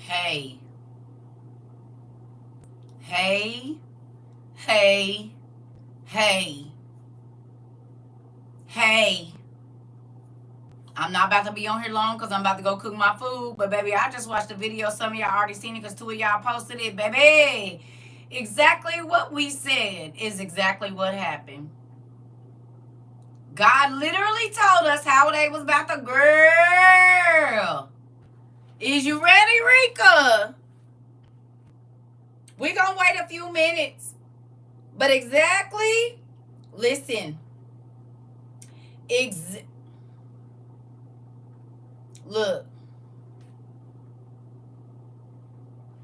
Hey, hey, hey, hey, hey. I'm not about to be on here long because I'm about to go cook my food. But baby, I just watched the video. Some of y'all already seen it because two of y'all posted it. Baby, exactly what we said is exactly what happened. God literally told us how they was about to girl. Is you ready, Rika? We gonna wait a few minutes. But exactly, listen. Ex- Look.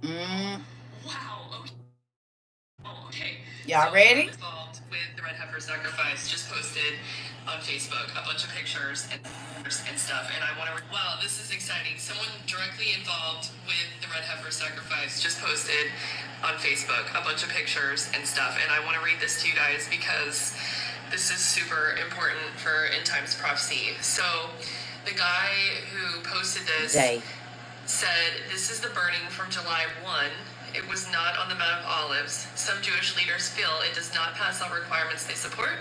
Mm. Wow. Okay. Y'all ready? Involved with the red heifer sacrifice, just posted on Facebook a bunch of pictures and stuff, and I want to. Wow, this is exciting. Someone directly involved with the red heifer sacrifice just posted on Facebook a bunch of pictures and stuff, and I want to read this to you guys because this is super important for end times prophecy. So, the guy who posted this said, "This is the burning from July 1. It was not on the Mount of Olives. Some Jewish leaders feel it does not pass all requirements they support,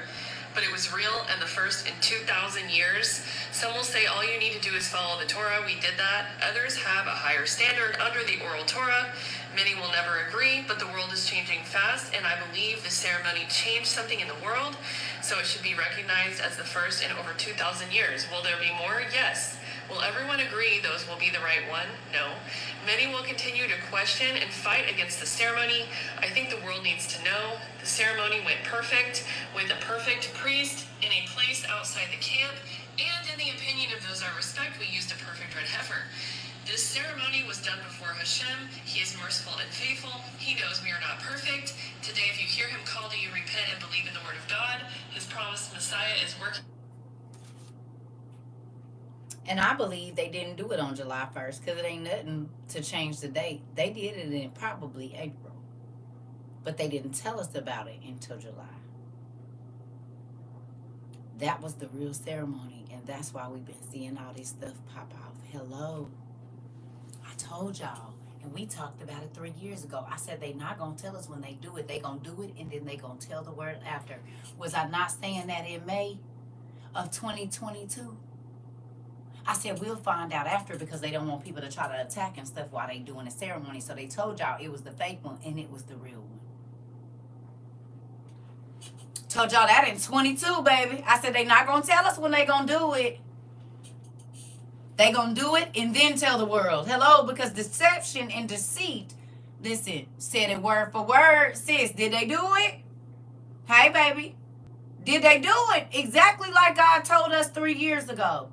but it was real and the first in 2,000 years. Some will say all you need to do is follow the Torah. We did that. Others have a higher standard under the oral Torah. Many will never agree, but the world is changing fast, and I believe the ceremony changed something in the world, so it should be recognized as the first in over 2,000 years. Will there be more? Yes. Will everyone agree those will be the right one? No. Many will continue to question and fight against the ceremony. I think the world needs to know the ceremony went perfect, with a perfect priest in a place outside the camp, and in the opinion of those I respect, we used a perfect red heifer. This ceremony was done before Hashem. He is merciful and faithful. He knows we are not perfect. Today, if you hear him call to you, repent and believe in the word of God. His promised Messiah is working. And I believe they didn't do it on July 1st because it ain't nothing to change the date. They did it in probably April, but they didn't tell us about it until July. That was the real ceremony, and that's why we've been seeing all this stuff pop off. Hello. I told y'all, and we talked about it 3 years ago. I said they not going to tell us when they do it. They going to do it, and then they going to tell the word after. Was I not saying that in May of 2022? I said we'll find out after because they don't want people to try to attack and stuff while they doing the ceremony. So they told y'all it was the fake one and it was the real one. Told y'all that in 22, baby. I said they not gonna tell us when they gonna do it. They gonna do it and then tell the world. Hello, because deception and deceit. Listen, said it word for word. Sis, did they do it? Hey, baby. Did they do it exactly like God told us 3 years ago?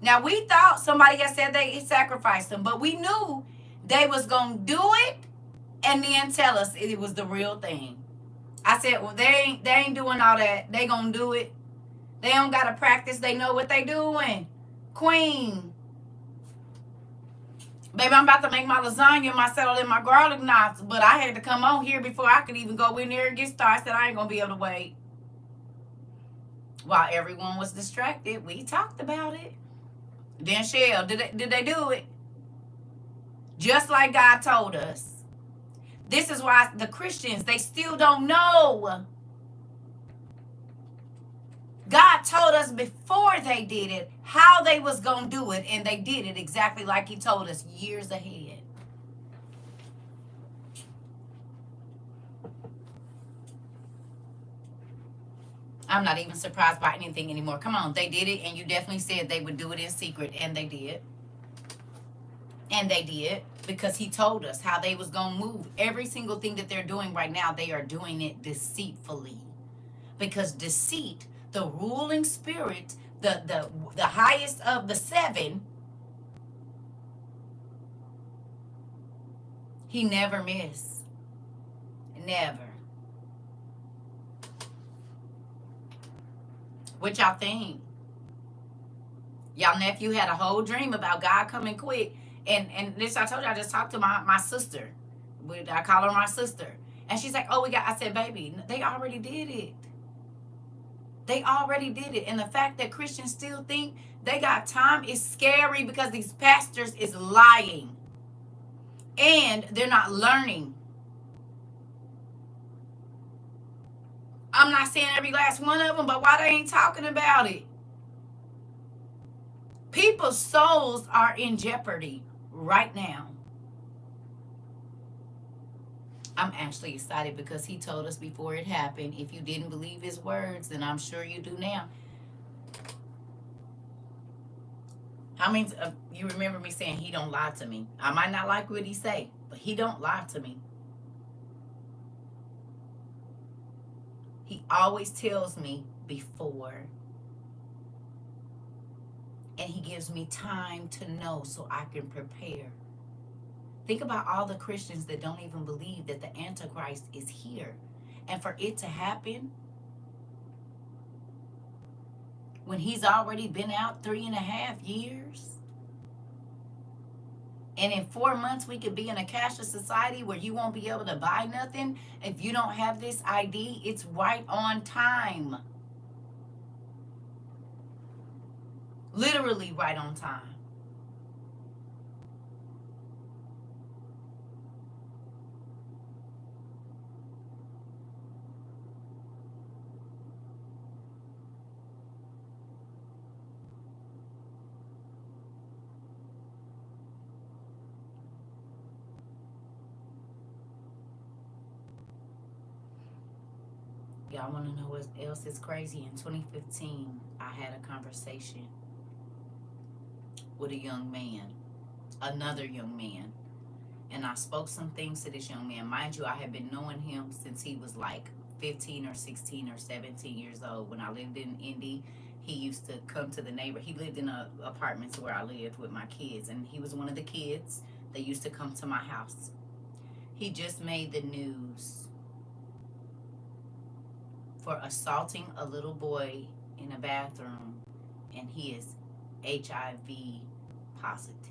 Now, we thought somebody had said they sacrificed them, but we knew they was going to do it and then tell us it was the real thing. I said, well, they ain't doing all that. They going to do it. They don't got to practice. They know what they doing. Queen. Baby, I'm about to make my lasagna myself and my garlic knots, but I had to come on here before I could even go in there and get started. I said I ain't going to be able to wait. While everyone was distracted, we talked about it. Then Shell, did they do it? Just like God told us. This is why the Christians, they still don't know. God told us before they did it how they was going to do it, and they did it exactly like he told us years ahead. I'm not even surprised by anything anymore. Come on, they did it, and you definitely said they would do it in secret, and they did. And they did, because he told us how they was going to move. Every single thing that they're doing right now, they are doing it deceitfully. Because deceit, the ruling spirit, the highest of the seven, he never miss. Never. What y'all think? Y'all nephew had a whole dream about God coming quick. And this, I told you, I just talked to my sister. I call her my sister. And she's like, oh, I said, baby, they already did it. They already did it. And the fact that Christians still think they got time is scary, because these pastors is lying. And they're not learning. I'm not saying every last one of them, but why they ain't talking about it? People's souls are in jeopardy right now. I'm actually excited because he told us before it happened. If you didn't believe his words, then I'm sure you do now. How many of you remember me saying he don't lie to me? I might not like what he say, but he don't lie to me. He always tells me before. And he gives me time to know so I can prepare. Think about all the Christians that don't even believe that the Antichrist is here. And for it to happen, when he's already been out 3.5 years, and in 4 months we could be in a cashless society where you won't be able to buy nothing if you don't have this ID. It's right on time. Literally right on time. Y'all want to know what else is crazy? In 2015, I had a conversation with a young man, another young man. And I spoke some things to this young man. Mind you, I had been knowing him since he was like 15 or 16 or 17 years old. When I lived in Indy, he used to come to the neighbor. He lived in apartments where I lived with my kids. And he was one of the kids that used to come to my house. He just made the news for assaulting a little boy in a bathroom. And he is HIV positive.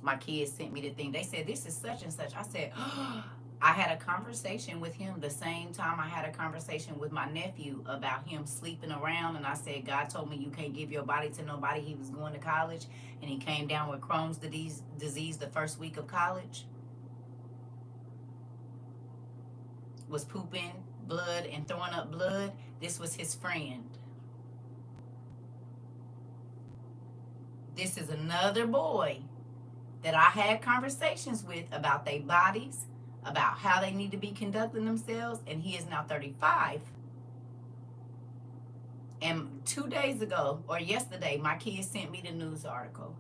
My kids sent me the thing. They said, this is such and such. I said, oh. I had a conversation with him the same time I had a conversation with my nephew about him sleeping around. And I said, God told me you can't give your body to nobody. He was going to college, and he came down with Crohn's disease the first week of college. Was pooping blood and throwing up blood. This was his friend. This is another boy that I had conversations with about their bodies, about how they need to be conducting themselves, and he is now 35. And 2 days ago, or yesterday, my kids sent me the news article.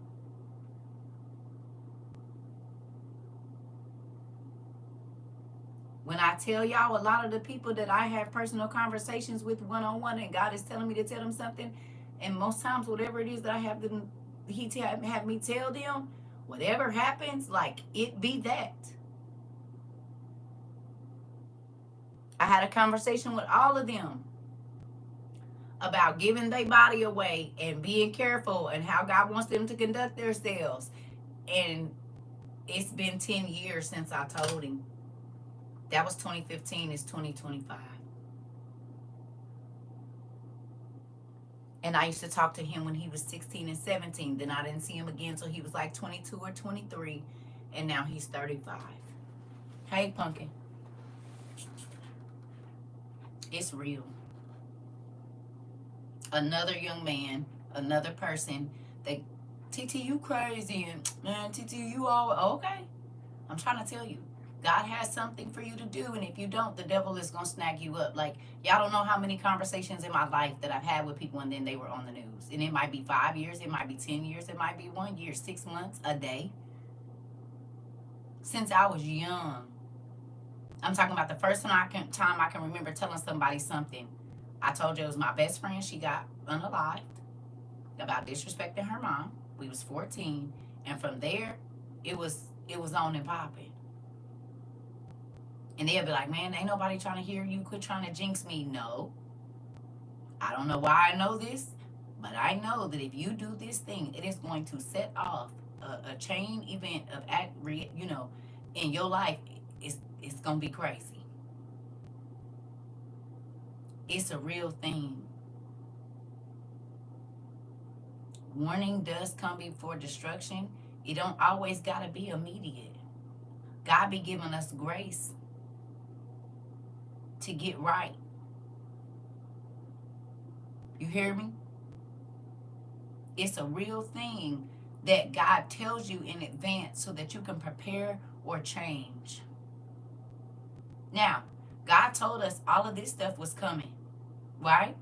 When I tell y'all, a lot of the people that I have personal conversations with one-on-one, and God is telling me to tell them something, and most times whatever it is that I have them, he have me tell them, whatever happens, like it be that. I had a conversation with all of them about giving their body away and being careful and how God wants them to conduct themselves. And it's been 10 years since I told him. That was 2015, it's 2025. And I used to talk to him when he was 16 and 17. Then I didn't see him again until he was like 22 or 23. And now he's 35. Hey, Pumpkin. It's real. Another young man, another person, they, TT, you crazy. And man, TT, you all, okay. I'm trying to tell you. God has something for you to do, and if you don't, the devil is going to snag you up. Like, y'all don't know how many conversations in my life that I've had with people, and then they were on the news. And it might be 5 years, it might be 10 years, it might be 1 year, 6 months, a day. Since I was young. I'm talking about the first time I can remember telling somebody something. I told you it was my best friend. She got unalived about disrespecting her mom. We was 14. And from there, it was on and popping. And they'll be like, man, ain't nobody trying to hear you. Quit trying to jinx me. No. I don't know why I know this, but I know that if you do this thing, it is going to set off a chain event of in your life, it's gonna be crazy. It's a real thing. Warning does come before destruction. It don't always gotta be immediate. God be giving us grace to get right. You hear me? It's a real thing that God tells you in advance so that you can prepare or change. Now, God told us all of this stuff was coming, right?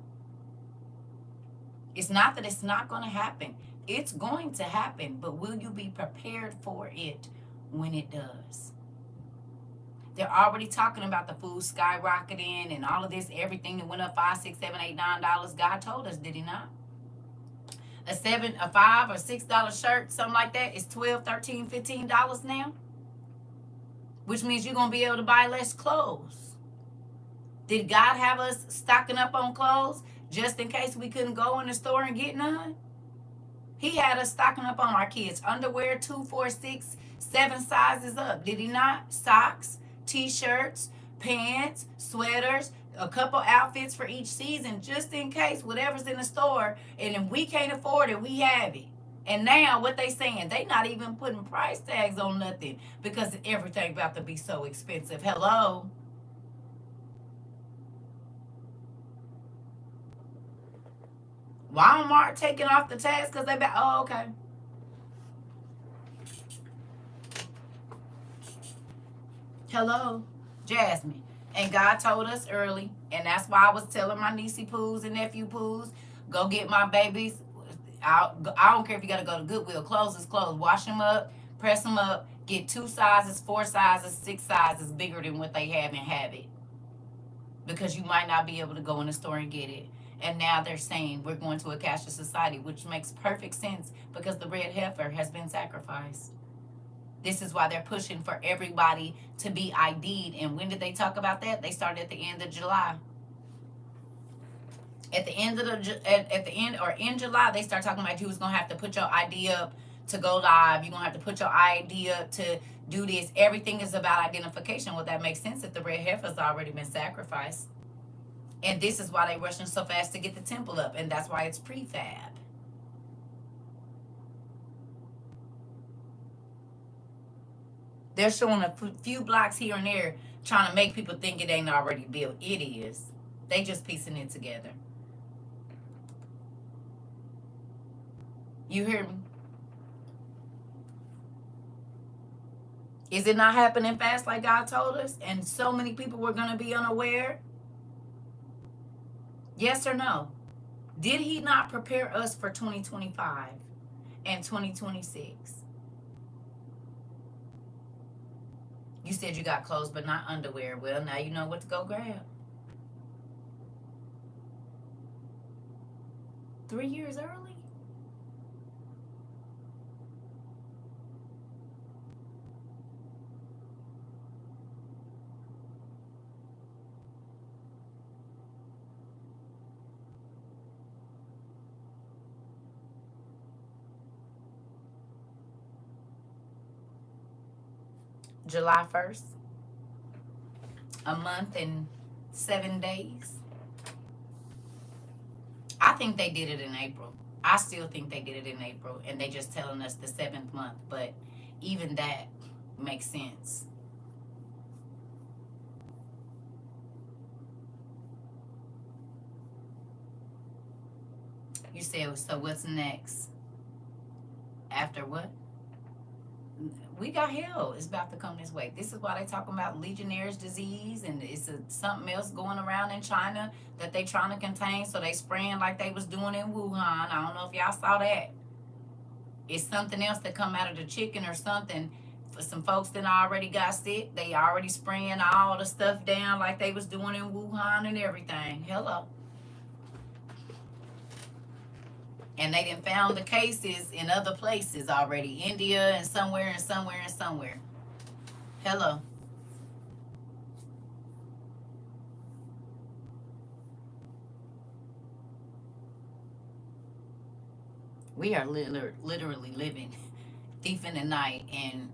It's not that it's not going to happen. It's going to happen, but will you be prepared for it when it does? They're already talking about the food skyrocketing and all of this, everything that went up $5, $6, $7, $8, $9. God told us, did he not? A $5 or $6 shirt, something like that, is $12, $13, $15 now, which means you're gonna be able to buy less clothes. Did God have us stocking up on clothes just in case we couldn't go in the store and get none? He had us stocking up on our kids' underwear, 2, 4, 6, 7 sizes up. Did he not? Socks, t-shirts, pants, sweaters, a couple outfits for each season, just in case whatever's in the store, and if we can't afford it, we have it. And now what they saying, they not even putting price tags on nothing because everything about to be so expensive. Hello. Walmart taking off the tags because they bet. Oh, okay. Hello, Jasmine. And God told us early, and that's why I was telling my niecey poos and nephew poos, go get my babies. I don't care if you got to go to Goodwill. Clothes is clothes. Wash them up, press them up, get 2 sizes, 4 sizes, 6 sizes bigger than what they have and have it. Because you might not be able to go in the store and get it. And now they're saying we're going to a cashless society, which makes perfect sense because the red heifer has been sacrificed. This is why they're pushing for everybody to be ID'd. And when did they talk about that? They started at the end of July. At the end of at the end or in July, they start talking about you was gonna have to put your ID up to go live. You're gonna have to put your ID up to do this. Everything is about identification. Well, that makes sense if the red heifer's already been sacrificed. And this is why they rushing so fast to get the temple up, and that's why it's prefab. They're showing a few blocks here and there, trying to make people think it ain't already built. It is. They just piecing it together. You hear me? Is it not happening fast like God told us? And so many people were going to be unaware? Yes or no? Did he not prepare us for 2025 and 2026? You said you got clothes but not underwear. Well, now you know what to go grab. 3 years early? July 1st? A month and 7 days? I think they did it in April. I still think they did it in April, and they just telling us the 7th month. But even that makes sense. You said, so what's next? After what? We got hell is about to come this way. This is why they talking about Legionnaire's disease, and it's something else going around in China that they trying to contain. So they spraying like they was doing in Wuhan. I don't know if y'all saw that. It's something else that come out of the chicken or something. For some folks that already got sick, they already spraying all the stuff down like they was doing in Wuhan and everything. Hello. And they done found the cases in other places already. India and somewhere and somewhere and somewhere. Hello. We are literally living thief in the night and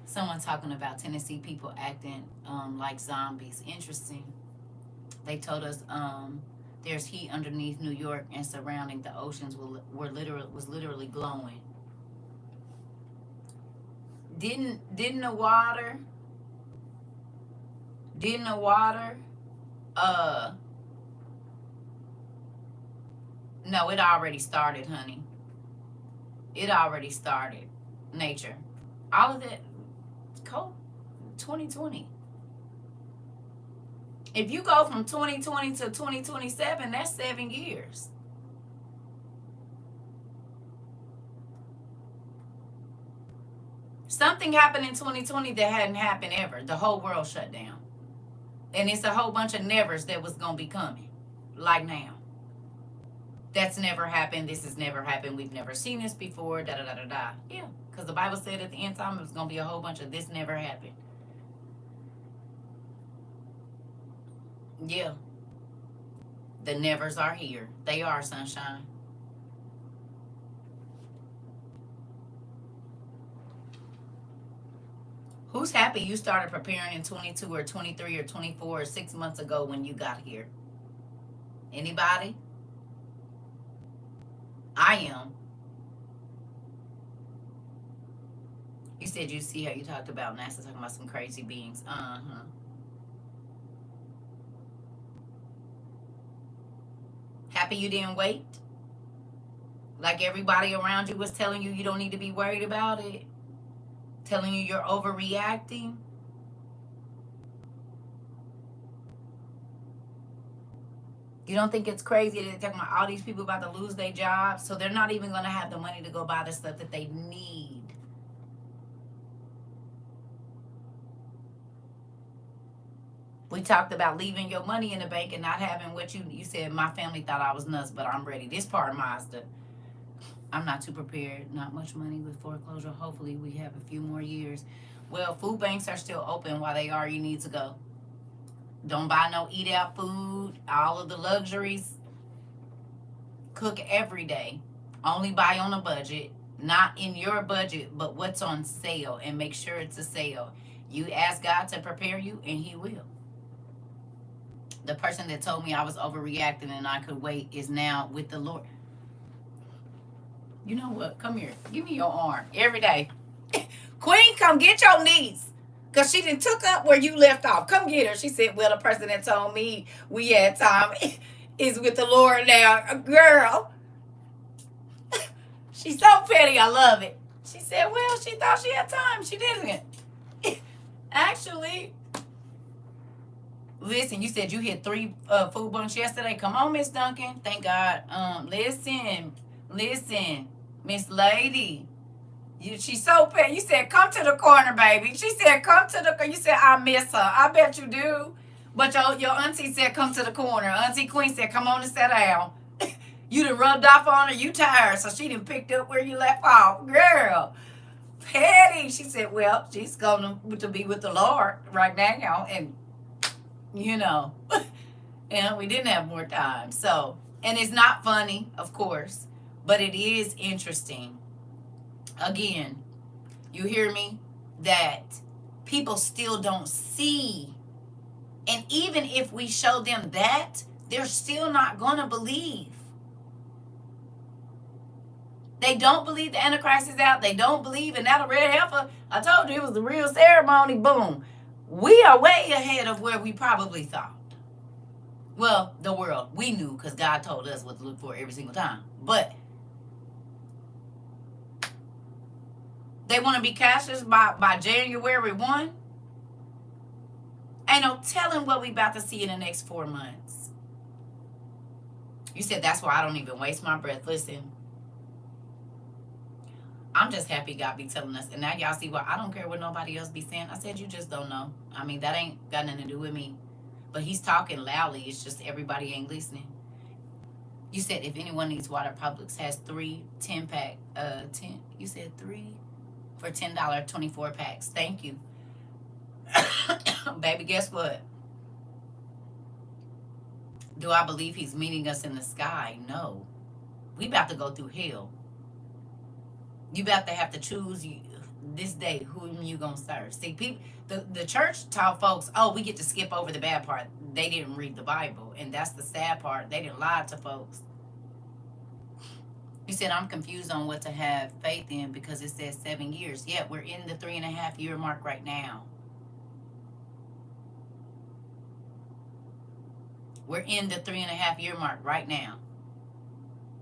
Someone talking about Tennessee people acting like zombies. Interesting. They told us there's heat underneath New York and surrounding the oceans was literally glowing. Didn't the water didn't the water uh no, it already started, honey. It already started. Nature. All of that cold 2020. If you go from 2020 to 2027, that's 7 years. Something happened in 2020 that hadn't happened ever. The whole world shut down. And it's a whole bunch of nevers that was going to be coming. Like now. That's never happened. This has never happened. We've never seen this before. Da da da da da. Yeah. Because the Bible said at the end time it was going to be a whole bunch of this never happened. Yeah. The nevers are here. They are, sunshine. Who's happy you started preparing in 22 or 23 or 24 or 6 months ago when you got here? Anybody? I am. You said you see how you talked about NASA talking about some crazy beings. Uh-huh. Happy you didn't wait? Like everybody around you was telling you don't need to be worried about it? Telling you you're overreacting? You don't think it's crazy that they're talking about all these people about to lose their jobs? So they're not even going to have the money to go buy the stuff that they need. We talked about leaving your money in the bank and not having what you said. My family thought I was nuts, but I'm ready. This part of Mazda. I'm not too prepared. Not much money with foreclosure. Hopefully we have a few more years. Well, food banks are still open. While they are, you need to go. Don't buy no eat out food. All of the luxuries. Cook every day. Only buy on a budget. Not in your budget, but what's on sale. And make sure it's a sale. You ask God to prepare you, and He will. The person that told me I was overreacting and I could wait is now with the Lord. You know what? Come here. Give me your arm every day. Queen, come get your niece. Because she done took up where you left off. Come get her. She said, well, the person that told me we had time is with the Lord now. Girl. She's so petty. I love it. She said, well, she thought she had time. She didn't. Actually, listen, you said you hit 3 food banks yesterday. Come on, Miss Duncan. Thank God. Listen, Miss Lady. She's so petty. You said, come to the corner, baby. She said, come to the corner. You said, I miss her. I bet you do. But your auntie said, come to the corner. Auntie Queen said, come on and sit down. You done rubbed off on her. You tired. So she done picked up where you left off. Girl, petty. She said, well, she's going to be with the Lord right now. And, you know, and we didn't have more time. So, and it's not funny, of course, but it is interesting. Again, you hear me? That people still don't see. And even if we show them that, they're still not going to believe. They don't believe the Antichrist is out. They don't believe in that red heifer. I told you it was the real ceremony. Boom. We are way ahead of where we probably thought. Well, the world. We knew because God told us what to look for every single time. But they want to be cashers by January 1. Ain't no telling what we about to see in the next 4 months. You said that's why I don't even waste my breath. Listen, I'm just happy God be telling us. And now y'all see why I don't care what nobody else be saying. I said, you just don't know. I mean, that ain't got nothing to do with me. But he's talking loudly. It's just everybody ain't listening. You said if anyone needs water, Publix has 3 10-pack. 10. You said 3 for $10 24 packs. Thank you. Baby, guess what? Do I believe he's meeting us in the sky? No. We about to go through hell. You about to have to choose this day, whom you gonna serve? See, people, the church taught folks, oh, we get to skip over the bad part. They didn't read the Bible, and that's the sad part. They didn't lie to folks. You said, I'm confused on what to have faith in because it says 7 years. Yeah, we're in the 3.5 year mark right now. We're in the 3.5 year mark right now.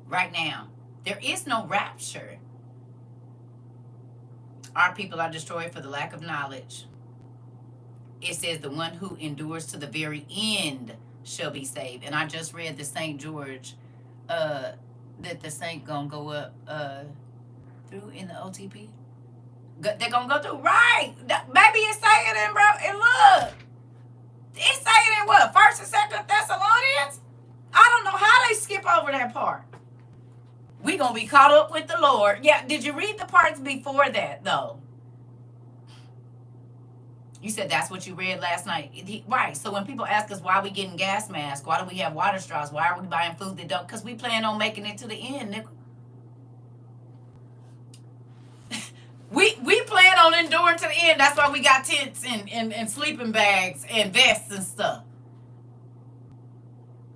Right now. There is no rapture. Our people are destroyed for the lack of knowledge. It says the one who endures to the very end shall be saved. And I just read the St. George, that the saint gonna go up through in the OTP. They're gonna go through, right? Baby, it's saying it, bro. And look, it's saying in what? 1st and 2nd Thessalonians? I don't know how they skip over that part. We gonna be caught up with the Lord. Yeah, did you read the parts before that, though? You said that's what you read last night. Right. So when people ask us why we getting gas masks, why do we have water straws, why are we buying food that don't? Because we plan on making it to the end, nickel. We plan on enduring to the end. That's why we got tents and sleeping bags and vests and stuff.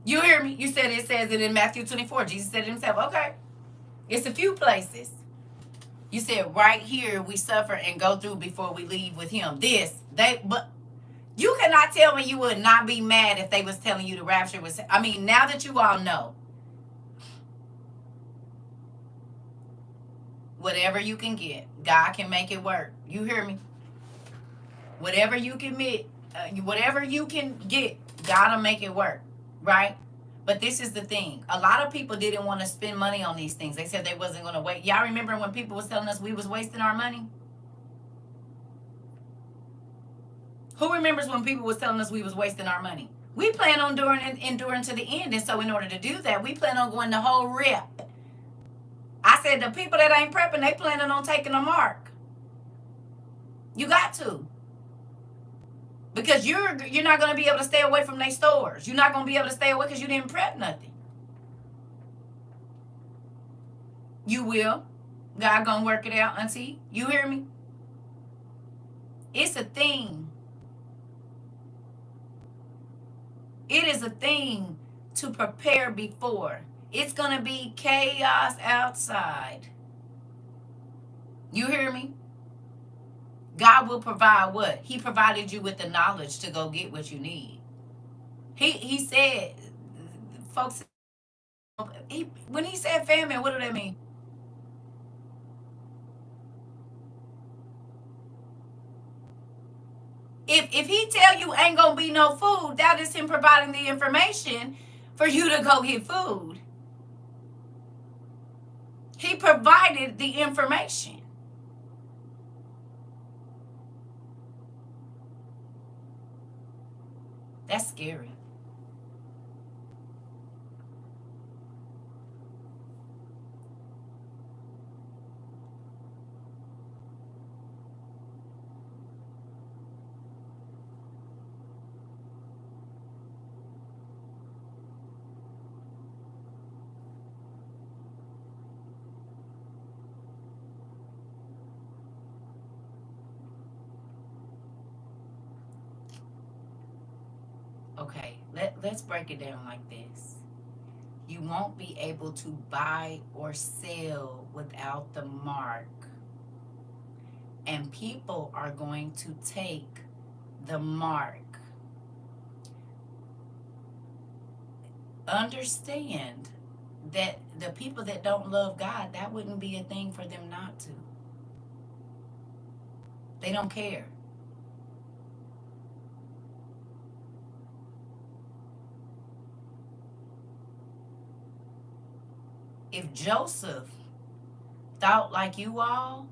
You hear me? You said it says it in Matthew 24. Jesus said it himself. Okay. It's a few places. You said right here we suffer and go through before we leave with him. But you cannot tell me you would not be mad if they was telling you the rapture was. I mean, now that you all know, whatever you can get, God can make it work. You hear me? Whatever you can get, God will make it work, right? But this is the thing. A lot of people didn't want to spend money on these things. They said they wasn't going to wait. Y'all remember when people was telling us we was wasting our money? Who remembers when people was telling us we was wasting our money? We plan on enduring to the end. And so in order to do that, we plan on going the whole rip. I said the people that ain't prepping, they planning on taking a mark. You got to. Because you're not going to be able to stay away from their stores. You're not going to be able to stay away because you didn't prep nothing. You will. God going to work it out, auntie. You hear me? It's a thing. It is a thing to prepare before. It's going to be chaos outside. You hear me? God will provide what? He provided you with the knowledge to go get what you need. He said, folks, when he said famine, what do that mean? If he tell you ain't gonna be no food, that is him providing the information for you to go get food. He provided the information. That's scary. Okay, let's break it down like this. You won't be able to buy or sell without the mark. And people are going to take the mark. Understand that the people that don't love God, that wouldn't be a thing for them not to. They don't care. If Joseph thought like you all,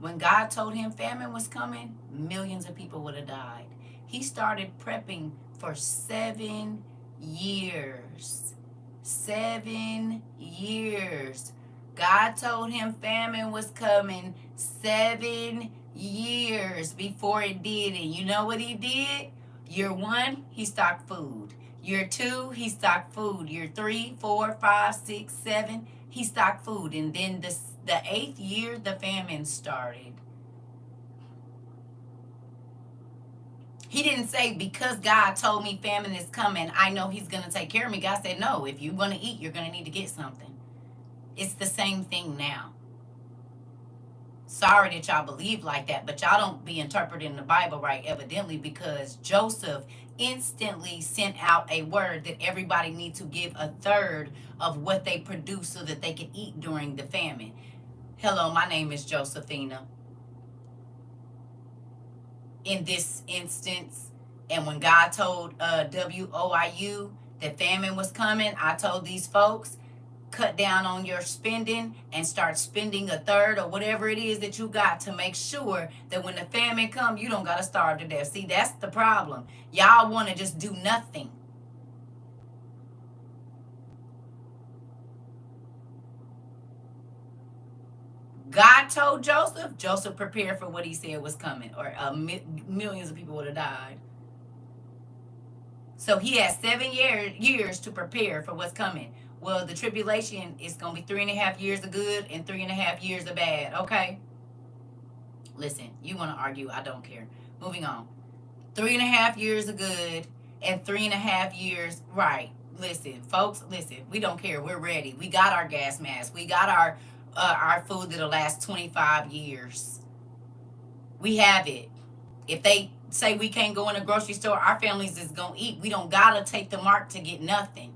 when God told him famine was coming, millions of people would have died. He started prepping for 7 years. 7 years. God told him famine was coming 7 years before it did. And you know what he did? Year 1, he stocked food. Year 2, he stocked food. Year 3, 4, 5, 6, 7, he stocked food. And then The 8th year the famine started. He didn't say, because God told me famine is coming, I know he's going to take care of me. God said, no, if you're going to eat, you're going to need to get something. It's the same thing now. Sorry that y'all believe like that, but y'all don't be interpreting the Bible right, evidently, because Joseph instantly sent out a word that everybody needs to give a third of what they produce so that they can eat during the famine. Hello, my name is Josephina. In this instance, and when God told WOIU that famine was coming, I told these folks, cut down on your spending and start spending a third or whatever it is that you got to make sure that when the famine come, you don't got to starve to death. See, that's the problem. Y'all want to just do nothing. God told Joseph, Joseph prepared for what he said was coming, or millions of people would have died. So he has 7 years to prepare for what's coming. Well, the tribulation is going to be 3.5 years of good and 3.5 years of bad. Okay? Listen, you want to argue, I don't care. Moving on. 3.5 years of good and 3.5 years, right. Listen, folks, listen, we don't care. We're ready. We got our gas masks. We got our food that'll last 25 years. We have it. If they say we can't go in a grocery store, our families is going to eat. We don't got to take the mark to get nothing.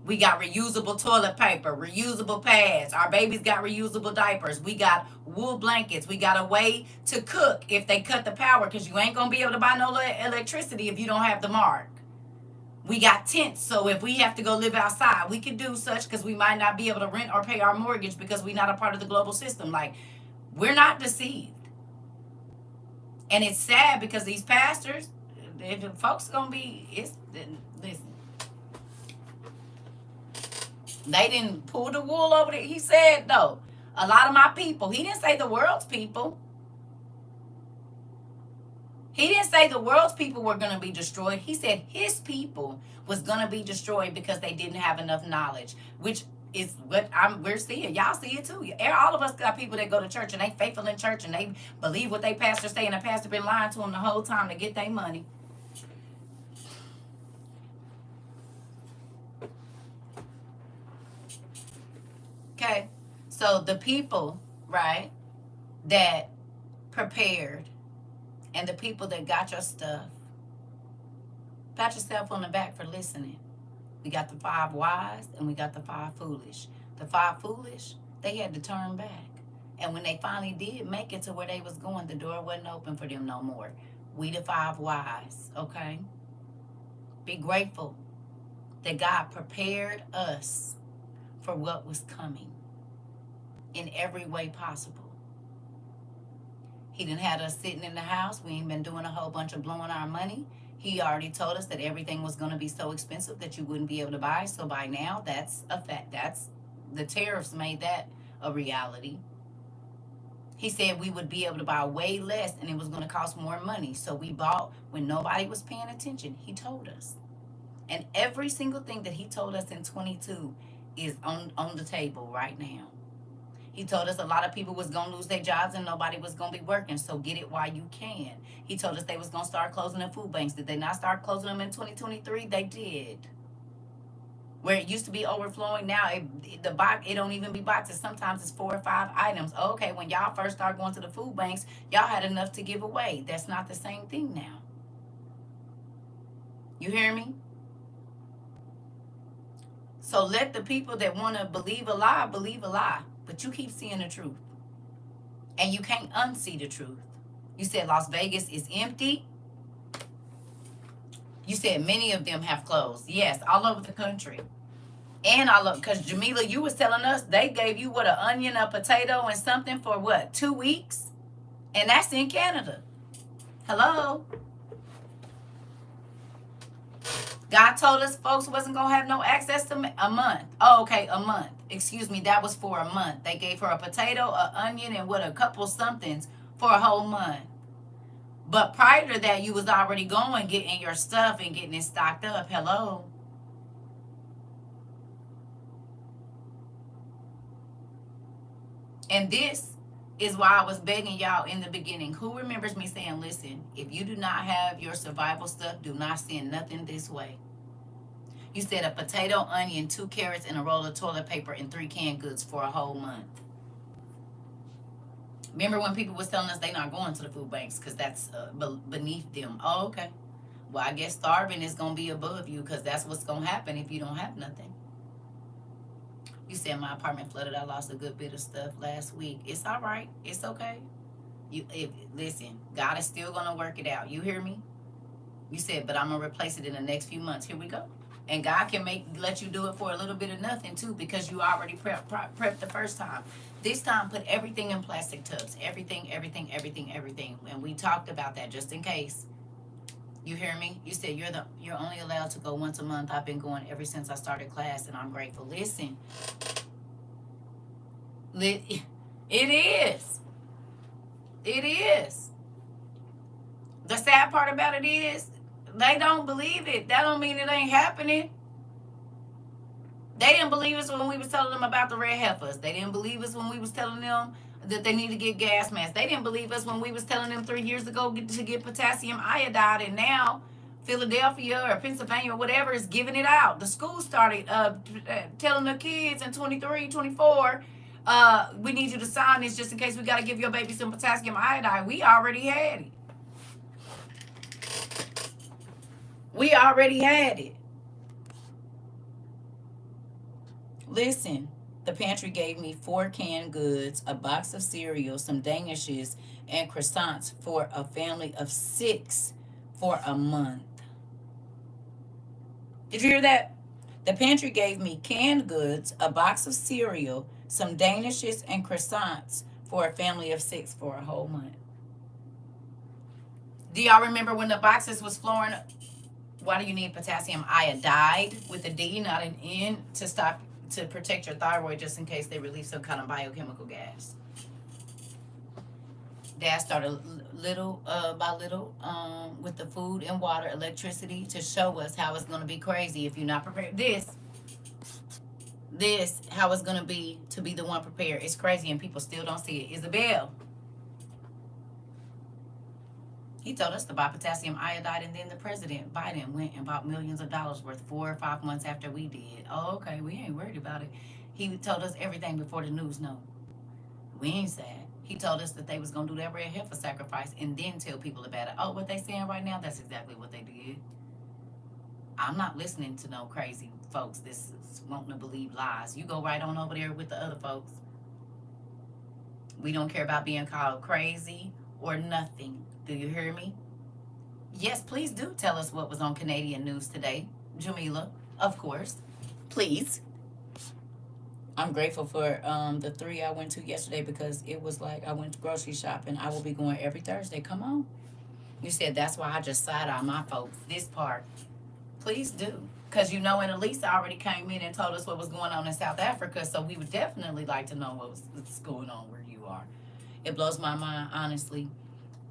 We got reusable toilet paper, reusable pads. Our babies got reusable diapers. We got wool blankets. We got a way to cook if they cut the power, because you ain't going to be able to buy no electricity if you don't have the mark. We got tents, so if we have to go live outside, we can do such, because we might not be able to rent or pay our mortgage because we're not a part of the global system. Like, we're not deceived. And it's sad because these pastors, if folks going to be, listen. They didn't pull the wool over there. He said, though, a lot of my people. He didn't say the world's people. He didn't say the world's people were going to be destroyed. He said his people was going to be destroyed because they didn't have enough knowledge, which is what we're seeing. Y'all see it too. All of us got people that go to church and they faithful in church and they believe what they pastor say, and the pastor been lying to them the whole time to get their money. Okay, so the people, right, that prepared and the people that got your stuff, pat yourself on the back for listening. We got the 5 wise and we got the 5 foolish. The 5 foolish, they had to turn back. And when they finally did make it to where they was going, the door wasn't open for them no more. We the 5 wise, okay? Be grateful that God prepared us for what was coming in every way possible. He didn't have us sitting in the house. We ain't been doing a whole bunch of blowing our money. He already told us that everything was going to be so expensive that you wouldn't be able to buy. So by now, that's a fact. That's the tariffs made that a reality. He said we would be able to buy way less and it was going to cost more money. So we bought when nobody was paying attention. He told us. And every single thing that he told us in 22 is on the table right now. He told us a lot of people was going to lose their jobs and nobody was going to be working. So get it while you can. He told us they was going to start closing the food banks. Did they not start closing them in 2023? They did. Where it used to be overflowing, now it don't even be boxes. Sometimes it's 4 or 5 items. Okay, when y'all first started going to the food banks, y'all had enough to give away. That's not the same thing now. You hear me? So let the people that want to believe a lie. But you keep seeing the truth. And you can't unsee the truth. You said Las Vegas is empty. You said many of them have closed. Yes, all over the country. And because Jamila, you was telling us they gave you what, an onion, a potato, and something for what, 2 weeks? And that's in Canada. Hello? God told us folks wasn't going to have no access to a month. Oh, okay, a month. Excuse me, that was for a month. They gave her a potato, an onion, and what, a couple somethings for a whole month. But prior to that, you was already going, getting your stuff and getting it stocked up. Hello? And this is why I was begging y'all in the beginning. Who remembers me saying, listen, if you do not have your survival stuff, do not send nothing this way. You said a potato, onion, 2 carrots, and a roll of toilet paper and 3 canned goods for a whole month. Remember when people was telling us they not going to the food banks because that's beneath them? Oh, okay. Well, I guess starving is going to be above you because that's what's going to happen if you don't have nothing. You said my apartment flooded. I lost a good bit of stuff last week. It's all right. It's okay. Listen, God is still going to work it out. You hear me? You said, but I'm going to replace it in the next few months. Here we go. And God can let you do it for a little bit of nothing too, because you already prepped the first time. This time, put everything in plastic tubs. Everything. And we talked about that just in case. You hear me? You said you're only allowed to go once a month. I've been going ever since I started class, and I'm grateful. Listen, it is. It is. The sad part about it is they don't believe it. That don't mean it ain't happening. They didn't believe us when we was telling them about the red heifers. They didn't believe us when we was telling them that they need to get gas masks. They didn't believe us when we was telling them 3 years ago to get potassium iodide, and now Philadelphia or Pennsylvania or whatever is giving it out. The school started telling the kids in 23, 24, we need you to sign this just in case we got to give your baby some potassium iodide. We already had it. We already had it. Listen, the pantry gave me 4 canned goods, a box of cereal, some danishes, and croissants for a family of 6 for a month. Did you hear that? The pantry gave me canned goods, a box of cereal, some danishes, and croissants for a family of 6 for a whole month. Do y'all remember when the boxes was flooring? Why do you need potassium iodide with a D, not an N, to protect your thyroid just in case they release some kind of biochemical gas? Dad started little by little with the food and water, electricity, to show us how it's going to be crazy if you're not prepared. This how it's going to be to be the one prepared. It's crazy and people still don't see it. Isabel, he told us to buy potassium iodide, and then the president, Biden, went and bought millions of dollars worth 4 or 5 months after we did. Oh, okay, we ain't worried about it. He told us everything before the news know. We ain't sad. He told us that they was going to do that red heifer sacrifice and then tell people about it. Oh, what they saying right now, that's exactly what they did. I'm not listening to no crazy folks that's wanting to believe lies. You go right on over there with the other folks. We don't care about being called crazy or nothing. Do you hear me? Yes, please do tell us what was on Canadian news today, Jamila. Of course. Please. I'm grateful for the 3 I went to yesterday because it was like I went to grocery shopping. I will be going every Thursday. Come on. You said that's why I just side-eye my folks. This part. Please do. Because and Elisa already came in and told us what was going on in South Africa, so we would definitely like to know what's going on where you are. It blows my mind, honestly.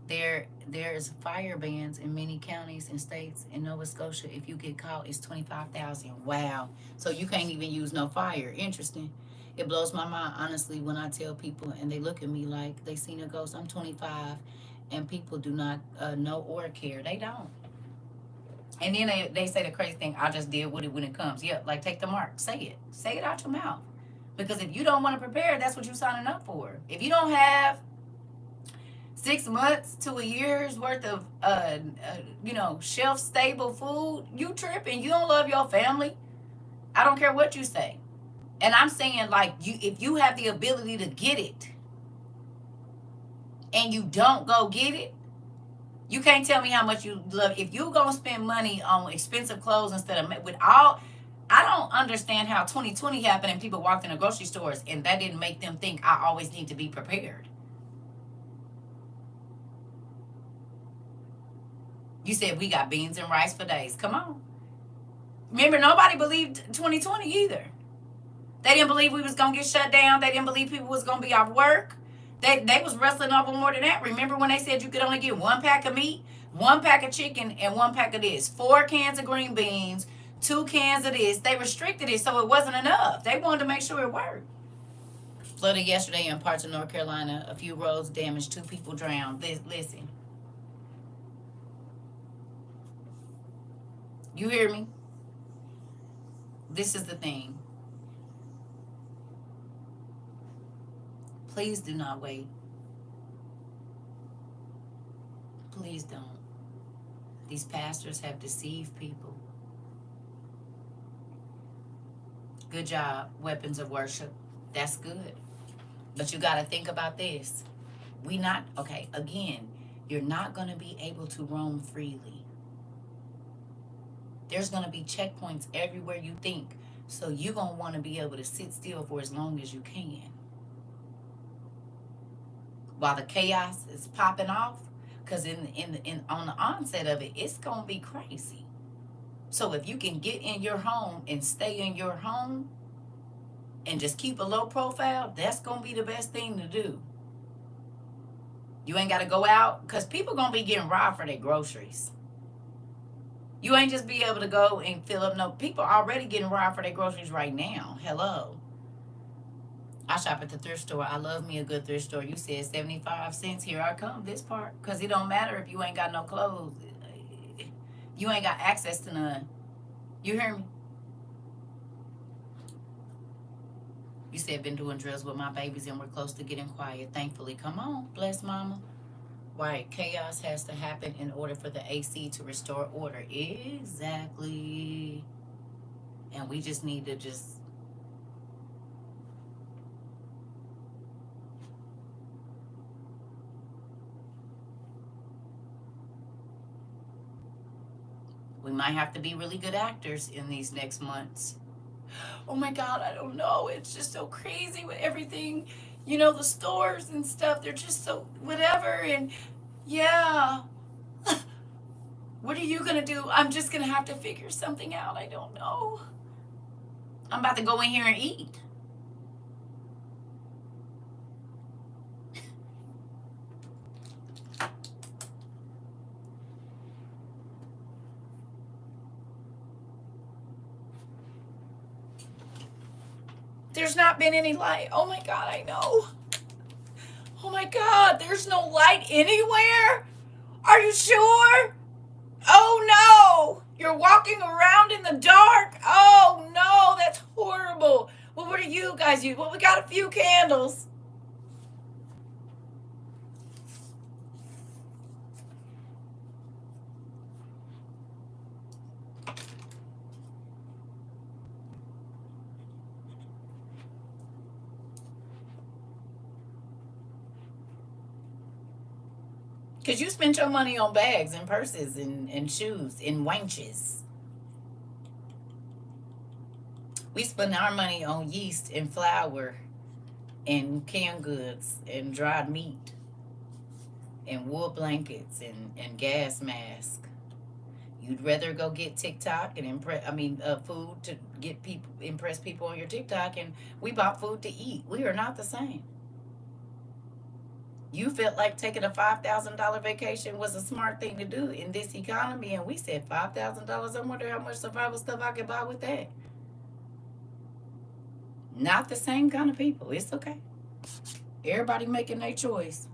There's fire bans in many counties and states. In Nova Scotia, if you get caught, it's $25,000. Wow. So you can't even use no fire. Interesting. It blows my mind, honestly, when I tell people and they look at me like they seen a ghost. I'm 25 and people do not know or care. They don't. And then they say the crazy thing, I just deal with it when it comes. Yeah, like take the mark. Say it. Say it out your mouth. Because if you don't want to prepare, that's what you're signing up for. If you don't have 6 months to a year's worth of, shelf stable food, you tripping. You don't love your family. I don't care what you say. And I'm saying, if you have the ability to get it and you don't go get it, you can't tell me how much you love. If you gonna spend money on expensive clothes instead of I don't understand how 2020 happened and people walked into grocery stores and that didn't make them think I always need to be prepared. You said we got beans and rice for days. Come on. Remember, nobody believed 2020 either. They didn't believe we was gonna get shut down. They didn't believe people was gonna be off work. They was wrestling over more than that. Remember when they said you could only get 1 pack of meat, 1 pack of chicken, and 1 pack of this, 4 cans of green beans, 2 cans of this. They restricted it so it wasn't enough. They wanted to make sure it worked. Flooded yesterday in parts of North Carolina. A few roads damaged. 2 people drowned. Listen. You hear me? This is the thing. Please do not wait. Please don't. These pastors have deceived people. Good job, weapons of worship. That's good. But you got to think about this. Again, you're not going to be able to roam freely. There's going to be checkpoints everywhere you think. So you're going to want to be able to sit still for as long as you can. While the chaos is popping off, because on the onset of it, it's going to be crazy. So if you can get in your home and stay in your home and just keep a low profile, that's going to be the best thing to do. You ain't got to go out, because people going to be getting robbed for their groceries. You ain't just be able to go and fill up. No, people are already getting robbed for their groceries right now. Hello. I shop at the thrift store. I love me a good thrift store. You said 75 cents. Here I come, this part. Because it don't matter if you ain't got no clothes. You ain't got access to none. You hear me? You said been doing drills with my babies and we're close to getting quiet. Thankfully, come on. Bless mama. Right, chaos has to happen in order for the AC to restore order. Exactly. And we just need to we might have to be really good actors in these next months. Oh my God, I don't know. It's just so crazy with everything. You know, the stores and stuff, they're just so whatever. And yeah. What are you going to do? I'm just going to have to figure something out. I don't know. I'm about to go in here and eat. There's not been any light. Oh my God, I know. Oh my God, there's no light anywhere? Are you sure? Oh no, you're walking around in the dark. Oh no, that's horrible. Well, what are you guys using? Well, we got a few candles. Because you spent your money on bags and purses and shoes and wenches. We spend our money on yeast and flour and canned goods and dried meat and wool blankets and gas masks. You'd rather go get TikTok and food to get people, impress people on your TikTok, and we bought food to eat. We are not the same. You felt like taking a $5,000 vacation was a smart thing to do in this economy, and we said $5,000. I wonder how much survival stuff I could buy with that. Not the same kind of people. It's okay. Everybody making their choice.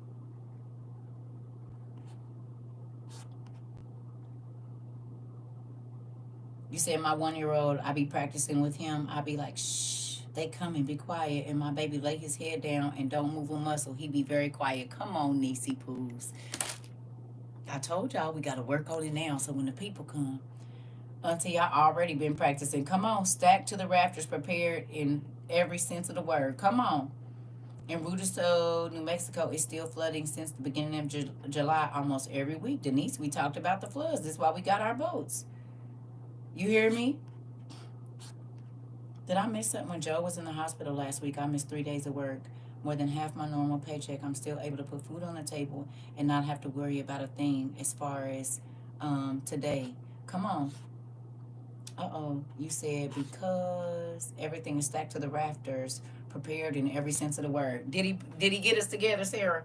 You said my 1-year-old, I be practicing with him. I be like, shh, they come and be quiet. And my baby lay his head down and don't move a muscle. He be very quiet. Come on, Niecy Poos. I told y'all we got to work on it now so when the people come. Auntie, I already been practicing. Come on, stacked to the rafters, prepared in every sense of the word. Come on. In Rudersville, New Mexico, it's still flooding since the beginning of July almost every week. Denise, we talked about the floods. That's why we got our boats. You hear me? Did I miss something? When Joe was in the hospital last week, I missed 3 days of work. More than half my normal paycheck. I'm still able to put food on the table and not have to worry about a thing as far as today. Come on. Uh-oh. You said because everything is stacked to the rafters, prepared in every sense of the word. Did he get us together, Sarah?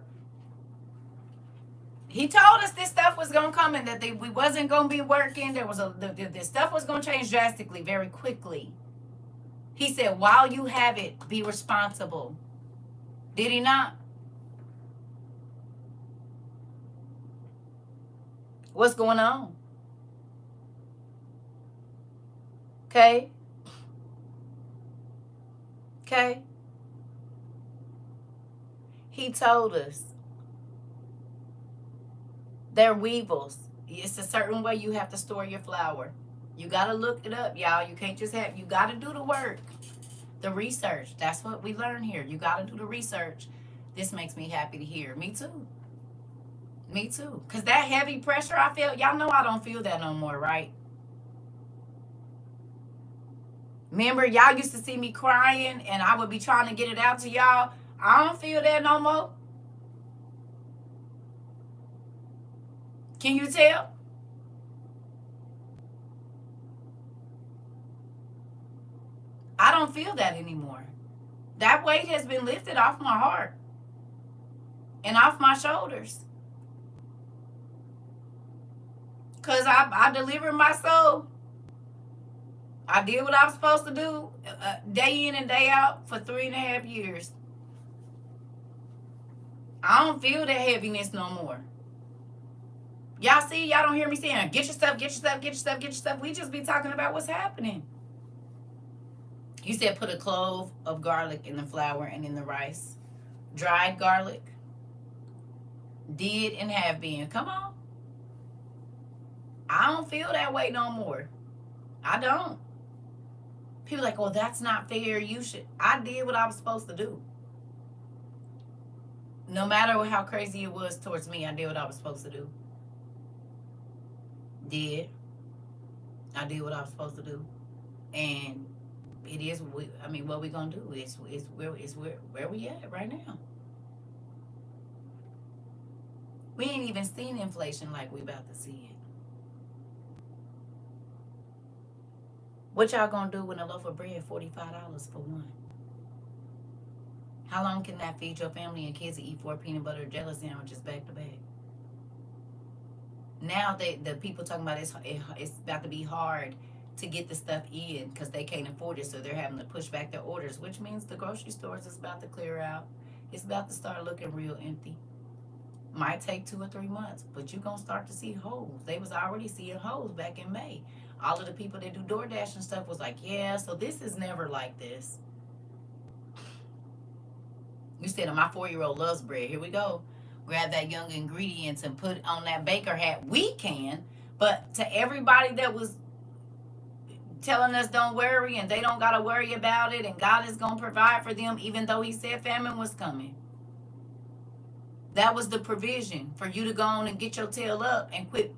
He told us this stuff was gonna come and that we wasn't gonna be working. There was this stuff was gonna change drastically, very quickly. He said, while you have it, be responsible. Did he not? What's going on? Okay. Okay. He told us they're weevils. It's a certain way you have to store your flour. You got to look it up, y'all. You can't just have, you got to do the work, the research. That's what we learn here. You got to do the research. This makes me happy to hear. Me too. Me too. Because that heavy pressure I felt, y'all know I don't feel that no more, right? Remember, y'all used to see me crying and I would be trying to get it out to y'all. I don't feel that no more. Can you tell? I don't feel that anymore. That weight has been lifted off my heart and off my shoulders. Because I delivered my soul. I did what I was supposed to do day in and day out for 3.5 years. I don't feel that heaviness no more. Y'all see, y'all don't hear me saying, get your stuff, get your stuff, get your stuff, get your stuff. We just be talking about what's happening. You said put a clove of garlic in the flour and in the rice. Dried garlic. Did and have been. Come on. I don't feel that way no more. I don't. People like, oh, that's not fair. You should. I did what I was supposed to do. No matter how crazy it was towards me, I did what I was supposed to do. I did what I was supposed to do. And it is, I mean, what we going to do is where we at right now. We ain't even seen inflation like we about to see it. What y'all gonna do when a loaf of bread $45 for one? How long can that feed your family and kids to eat 4 peanut butter jelly sandwiches back to back? Now the people talking about it's about to be hard to get the stuff in because they can't afford it, so they're having to push back their orders, which means the grocery stores is about to clear out. It's about to start looking real empty. Might take 2 or 3 months, but you're going to start to see holes. They was already seeing holes back in May. All of the people that do DoorDash and stuff was like, yeah, so this is never like this. You said, my 4-year-old loves bread. Here we go. Grab that young ingredients and put on that baker hat. We can, but to everybody that was telling us don't worry and they don't got to worry about it and God is going to provide for them, even though he said famine was coming. That was the provision for you to go on and get your tail up and quit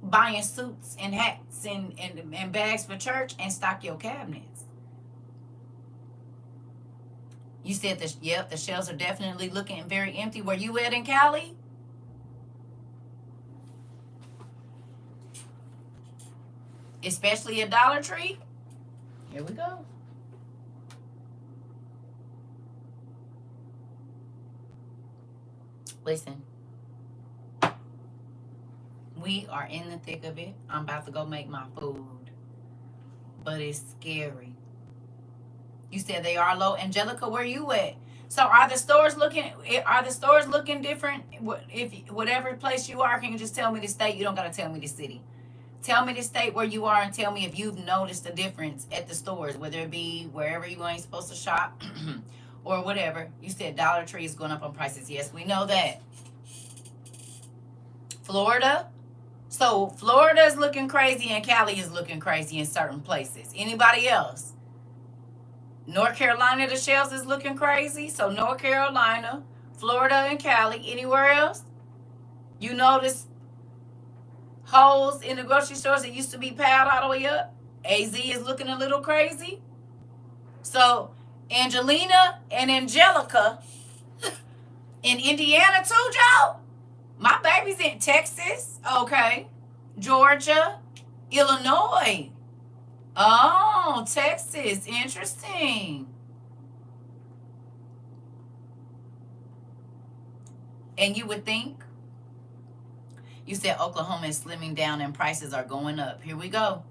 buying suits and hats and bags for church and stock your cabinets. You said the shelves are definitely looking very empty. Where you at in Cali? Especially at Dollar Tree? Here we go. Listen. We are in the thick of it. I'm about to go make my food. But it's scary. You said they are low. Angelica, where you at? So are the stores looking different? If whatever place you are, can you just tell me the state? You don't got to tell me the city. Tell me the state where you are and tell me if you've noticed a difference at the stores, whether it be wherever you ain't supposed to shop or whatever. You said Dollar Tree is going up on prices. Yes, we know that. Florida? So Florida is looking crazy and Cali is looking crazy in certain places. Anybody else? North Carolina, the shelves is looking crazy. So North Carolina, Florida, and Cali. Anywhere else? You notice holes in the grocery stores that used to be piled all the way up? AZ is looking a little crazy. So Angelina and Angelica in Indiana too, Joe? My baby's in Texas. Okay. Georgia. Illinois. Oh, Texas. Interesting. And you would think? You said Oklahoma is slimming down and prices are going up. Here we go.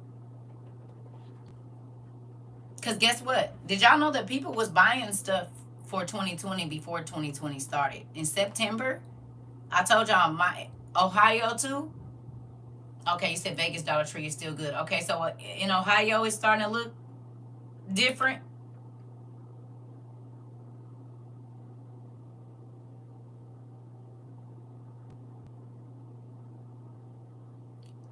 Because guess what? Did y'all know that people was buying stuff for 2020 before 2020 started. In September, I told y'all my Ohio too. Okay, you said Vegas Dollar Tree is still good. Okay, so in Ohio it's starting to look different.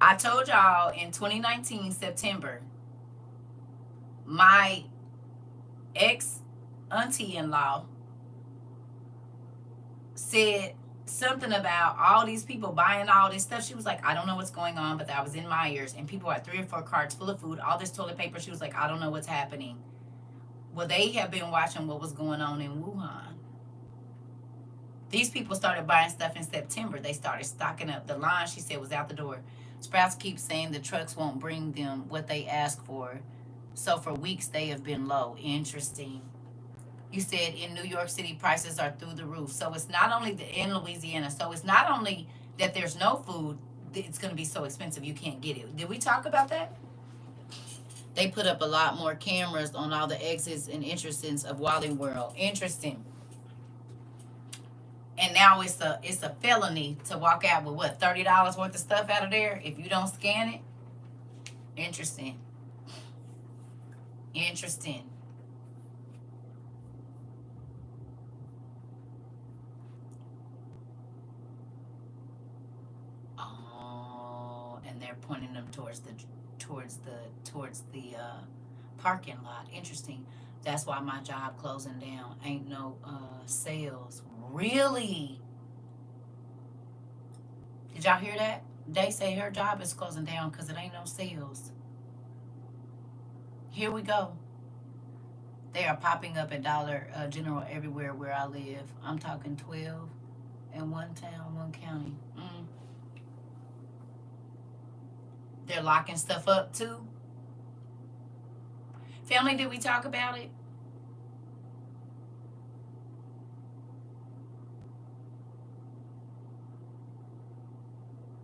I told y'all in 2019 September, my ex auntie-in-law said something about all these people buying all this stuff. She was like, I don't know what's going on, but that was in my ears. And people had 3 or 4 carts full of food, all this toilet paper. She was like, I don't know what's happening. Well, they have been watching what was going on in Wuhan. These people started buying stuff in September. They started stocking up. The line, she said, was out the door. Sprouts keeps saying the trucks won't bring them what they ask for. So for weeks, they have been low. Interesting. You said in New York City, prices are through the roof. So it's not only in Louisiana. So it's not only that there's no food, it's going to be so expensive you can't get it. Did we talk about that? They put up a lot more cameras on all the exits and entrances of Wally World. Interesting. And now it's a felony to walk out with what, $30 worth of stuff out of there if you don't scan it. Interesting. Interesting. Oh, and they're pointing them towards the parking lot. Interesting. That's why my job closing down. Ain't no sales. Really? Did y'all hear that? They say her job is closing down because it ain't no sales. Here we go. They are popping up at Dollar General everywhere where I live. I'm talking 12 in one town, one county. They're locking stuff up too. Family, did we talk about it?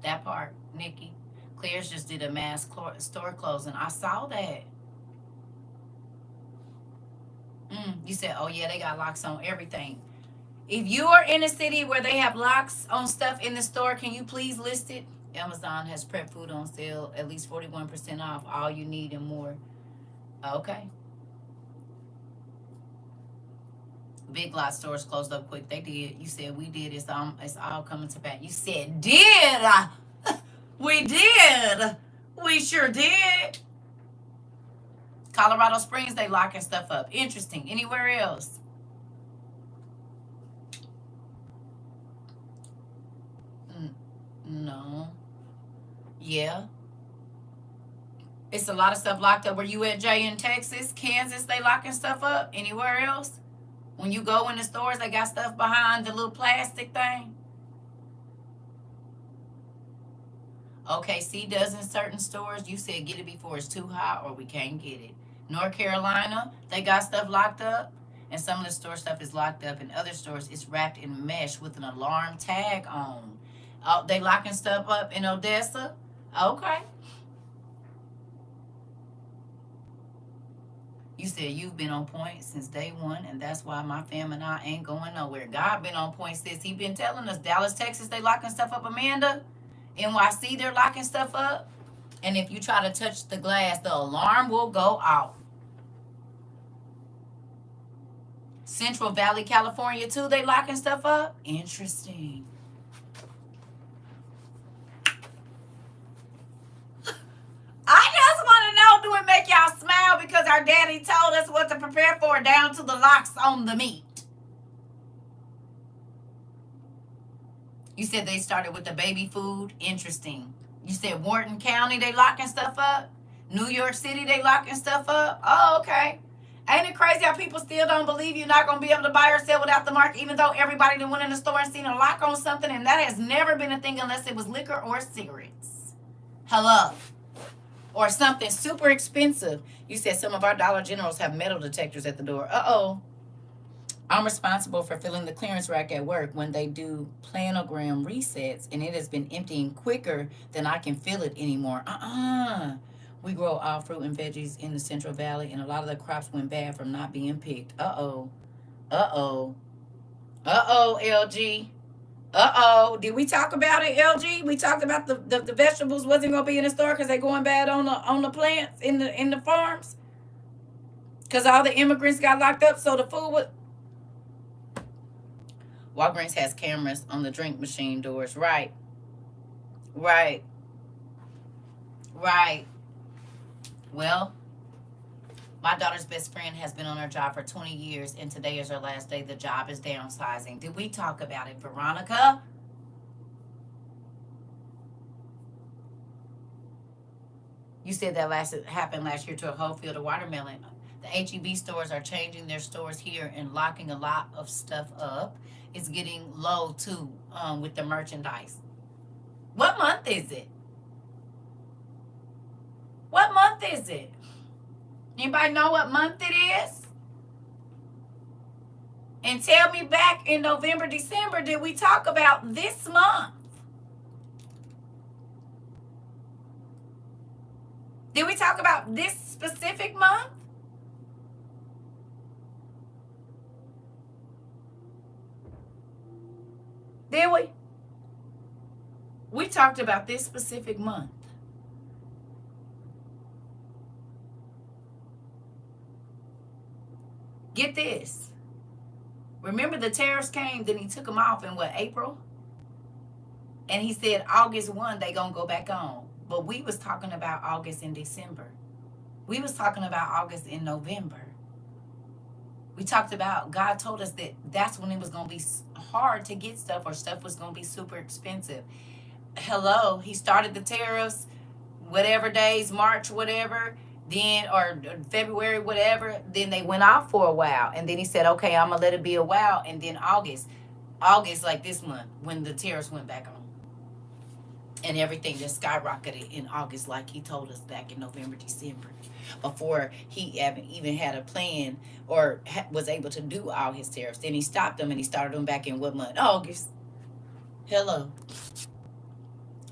That part, Nikki. Claire's just did a mass store closing. I saw that. You said, oh yeah, they got locks on everything. If you are in a city where they have locks on stuff in the store, can you please list it? Amazon has prep food on sale, at least 41% off, all you need and more. Okay. Big lot stores closed up quick. They did. You said we did. It's all coming to pass. You said did. We did. We sure did. Colorado Springs, they locking stuff up. Interesting. Anywhere else? No. Yeah. It's a lot of stuff locked up. Where you at, Jay, in Texas, Kansas, they locking stuff up? Anywhere else? When you go in the stores, they got stuff behind the little plastic thing? Okay, see, does in certain stores. You said get it before it's too hot or we can't get it. North Carolina, they got stuff locked up. And some of the store stuff is locked up. In other stores, it's wrapped in mesh with an alarm tag on. Oh, they locking stuff up in Odessa? Okay. You said you've been on point since day one, and that's why my fam and I ain't going nowhere. God been on point since he been telling us. Dallas, Texas, they locking stuff up, Amanda. NYC, they're locking stuff up. And if you try to touch the glass, the alarm will go out. Central Valley, California, too, they locking stuff up? Interesting. I just want to know, do it make y'all smile because our daddy told us what to prepare for down to the locks on the meat? You said they started with the baby food. Interesting. You said Wharton County, they locking stuff up? New York City, they locking stuff up? Oh, okay. Ain't it crazy how people still don't believe you're not going to be able to buy or sell without the mark, even though everybody that went in the store and seen a lock on something, and that has never been a thing unless it was liquor or cigarettes. Hello. Or something super expensive. You said some of our Dollar Generals have metal detectors at the door. Uh-oh. I'm responsible for filling the clearance rack at work when they do planogram resets, and it has been emptying quicker than I can fill it anymore. We grow all fruit and veggies in the Central Valley, and a lot of the crops went bad from not being picked. Uh-oh. Uh-oh. Uh-oh, LG. Uh-oh. Did we talk about it, LG? We talked about the vegetables wasn't gonna be in the store because they're going bad on the plants in the farms. Because all the immigrants got locked up, so the food was. Walgreens has cameras on the drink machine doors. Right. Right. Right. Well, my daughter's best friend has been on her job for 20 years, and today is her last day. The job is downsizing. Did we talk about it, Veronica? You said that happened last year to a whole field of watermelon. The HEB stores are changing their stores here and locking a lot of stuff up. It's getting low too with the merchandise. What month is it? What month is it? Anybody know what month it is? And tell me back in November, December, did we talk about this month? Did we talk about this specific month? Did we? We talked about this specific month. Get this. Remember the tariffs came, then he took them off in what, April? And he said August 1, they gonna go back on. But we was talking about August and December. We was talking about August and November. We talked about, God told us that that's when it was gonna be hard to get stuff, or stuff was gonna be super expensive. Hello, he started the tariffs, whatever days, March, whatever, then, or February, whatever, then they went off for a while. And then he said, okay, I'm gonna let it be a while. And then August, like this month, when the tariffs went back on. And everything just skyrocketed in August, like he told us back in November, December, before he even had a plan or was able to do all his tariffs. Then he stopped them and he started them back in what month? August. Hello.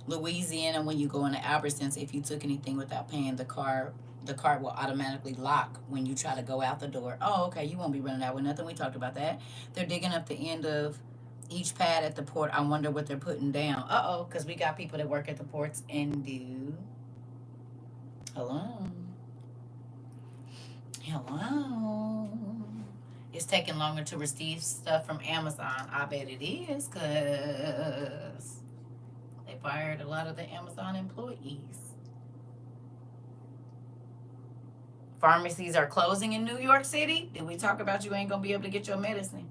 Louisiana, when you go into Albertsons, if you took anything without paying, the cart will automatically lock when you try to go out the door. Oh, okay, you won't be running out with nothing. We talked about that. They're digging up the end of each pad at the port. I wonder what they're putting down. Uh-oh, because we got people that work at the ports and do. Hello. Hello. It's taking longer to receive stuff from Amazon. I bet it is, because they fired a lot of the Amazon employees. Pharmacies are closing in New York City. Did we talk about you ain't going to be able to get your medicine?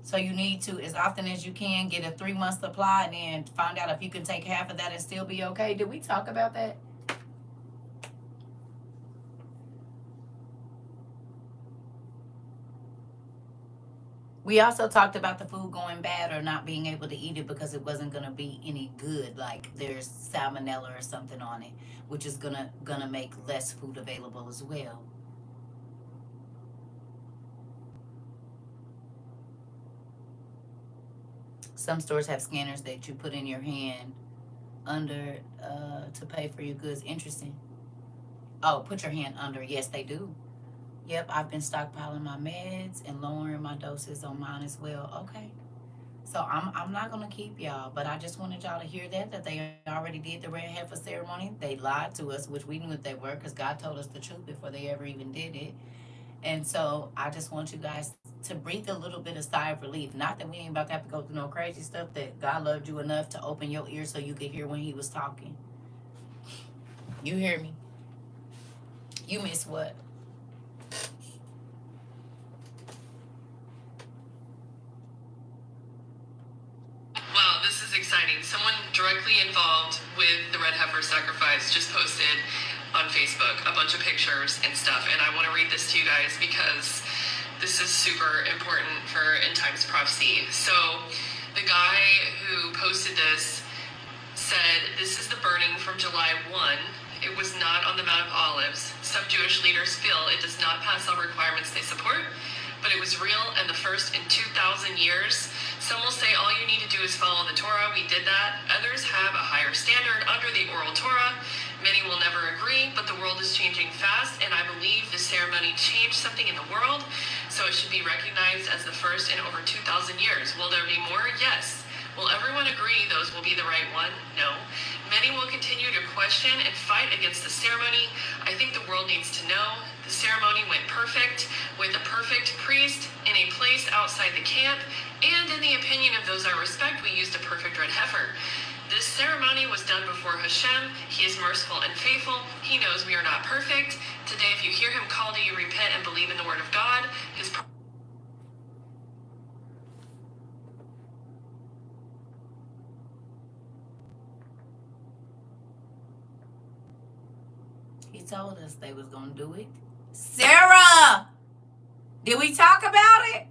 So you need to, as often as you can, get a 3-month supply and then find out if you can take half of that and still be okay. Did we talk about that? We also talked about the food going bad or not being able to eat it because it wasn't going to be any good. Like there's salmonella or something on it, which is gonna make less food available as well. Some stores have scanners that you put in your hand under to pay for your goods. Interesting. Oh, put your hand under. Yes, they do. Yep, I've been stockpiling my meds and lowering my doses on mine as well. Okay. So I'm not gonna keep y'all, but I just wanted y'all to hear that they already did the red heifer ceremony. They lied to us, which we knew what they were, because God told us the truth before they ever even did it. And so I just want you guys to breathe a little bit of sigh of relief. Not that we ain't about to have to go through no crazy stuff, that God loved you enough to open your ears so you could hear when he was talking. You hear me? You miss what? Wow, this is exciting. Someone directly involved with the red heifer sacrifice just posted on Facebook a bunch of pictures and stuff, and I want to read this to you guys because this is super important for end times prophecy. So the guy who posted this said, this is the burning from July 1. It was not on the Mount of Olives. Some Jewish leaders feel it does not pass all requirements they support, but it was real and the first in 2,000 years. Some will say all you need to do is follow the Torah. We did that. Others have a higher standard under the oral Torah. Many will never agree, but the world is changing fast, and I believe this ceremony changed something in the world. so it should be recognized as the first in over 2,000 years. Will there be more? Yes. Will everyone agree those will be the right one? No. Many will continue to question and fight against the ceremony. I think the world needs to know the ceremony went perfect, with a perfect priest in a place outside the camp, and in the opinion of those I respect, we used a perfect red heifer. This ceremony was done before Hashem. He is merciful and faithful. He knows we are not perfect. Today, if you hear him call to you, repent and believe in the word of God. He told us they was going to do it. Sarah! Did we talk about it?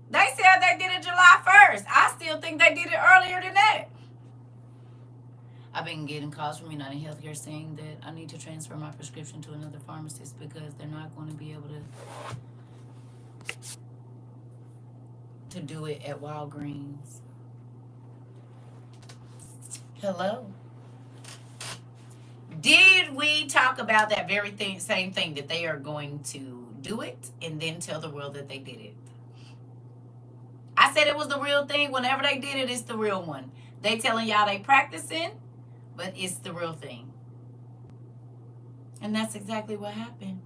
They said they did it July 1st. I still think they did it earlier than that. I've been getting calls from United Healthcare saying that I need to transfer my prescription to another pharmacist because they're not going to be able to do it at Walgreens. Hello? Did we talk about that very same thing, that they are going to do it and then tell the world that they did it? I said it was the real thing. Whenever they did it, it's the real one. They telling y'all they practicing, but it's the real thing. And that's exactly what happened.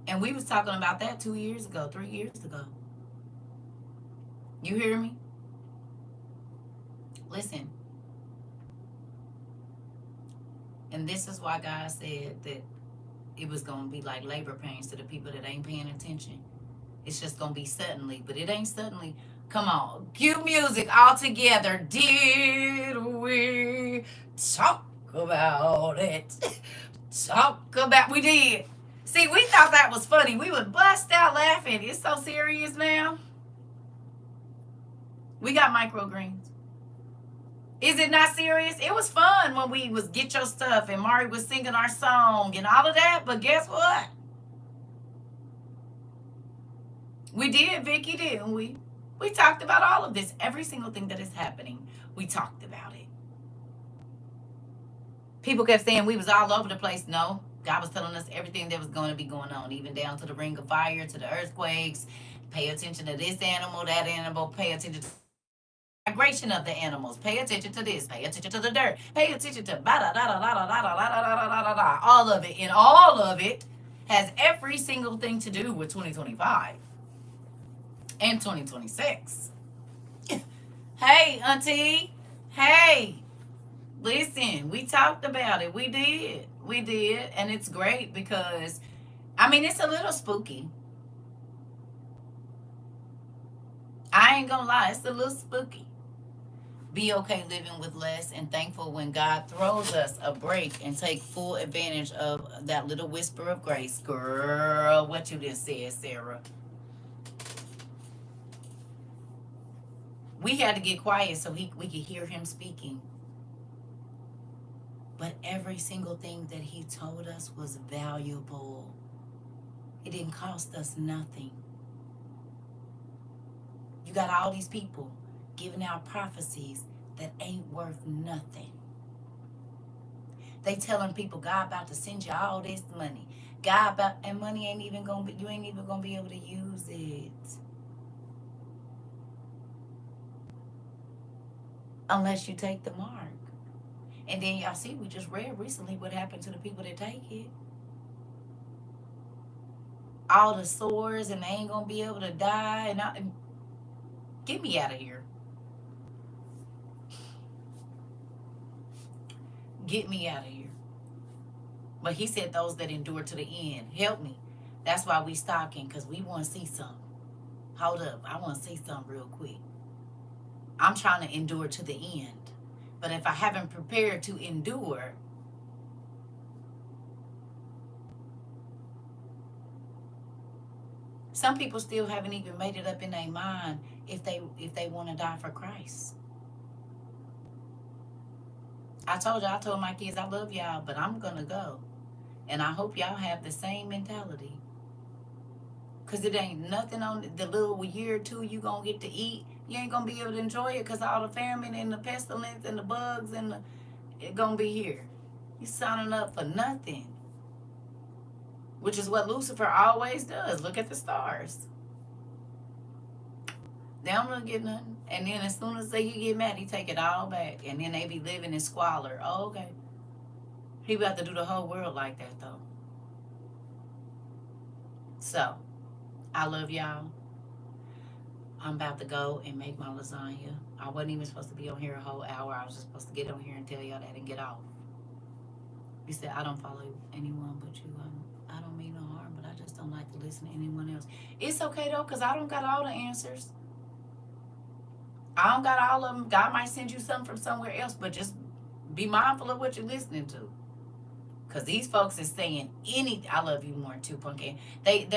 And we was talking about that 2 years ago, 3 years ago. You hear me? Listen. And this is why God said that it was going to be like labor pains to the people that ain't paying attention. It's just going to be suddenly, but it ain't suddenly. Come on. Cue music all together. Did we talk about it? We did. See, we thought that was funny. We would bust out laughing. It's so serious now. We got microgreens. Is it not serious? It was fun when we was Get Your Stuff and Mari was singing our song and all of that, but guess what? We did, Vicky, didn't we? We talked about all of this. Every single thing that is happening, we talked about it. People kept saying we was all over the place. No, God was telling us everything that was going to be going on, even down to the ring of fire, to the earthquakes. Pay attention to this animal, that animal. Pay attention to the migration of the animals. Pay attention to this. Pay attention to the dirt. Pay attention to all of it. And all of it has every single thing to do with 2025 and 2026. Hey, Auntie. Hey. Listen, we talked about it. We did. And it's great because, it's a little spooky. I ain't gonna lie, it's a little spooky. Be okay living with less and thankful when God throws us a break and take full advantage of that little whisper of grace. Girl, what you just said, Sarah. We had to get quiet so we could hear him speaking. But every single thing that he told us was valuable. It didn't cost us nothing. You got all these people giving out prophecies that ain't worth nothing. They telling people God about to send you all this money. And money ain't even gonna be, you ain't even gonna be able to use it. Unless you take the mark. And then y'all see, we just read recently what happened to the people that take it. All the sores, and they ain't gonna be able to die. And get me out of here. Get me out of here. But he said those that endure to the end. Help me. That's why we stocking, because we want to see something. Hold up. I want to see something real quick. I'm trying to endure to the end. But if I haven't prepared to endure, some people still haven't even made it up in their mind if they want to die for Christ. I told my kids I love y'all, but I'm going to go. And I hope y'all have the same mentality. Because it ain't nothing on the little year or two you going to get to eat. You ain't going to be able to enjoy it because all the famine and the pestilence and the bugs it's going to be here. You signing up for nothing. which is what Lucifer always does. Look at the stars. They don't look get nothing. And then as soon as he get mad, he take it all back. And then they be living in squalor. Oh, okay. He about to do the whole world like that, though. So, I love y'all. I'm about to go and make my lasagna. I wasn't even supposed to be on here a whole hour. I was just supposed to get on here and tell y'all that and get off. You said, I don't follow anyone but you. I don't mean no harm, but I just don't like to listen to anyone else. It's okay, though, because I don't got all the answers. I don't got all of them. God might send you something from somewhere else, but just be mindful of what you're listening to. Cause these folks is saying I love you more too, Punky. They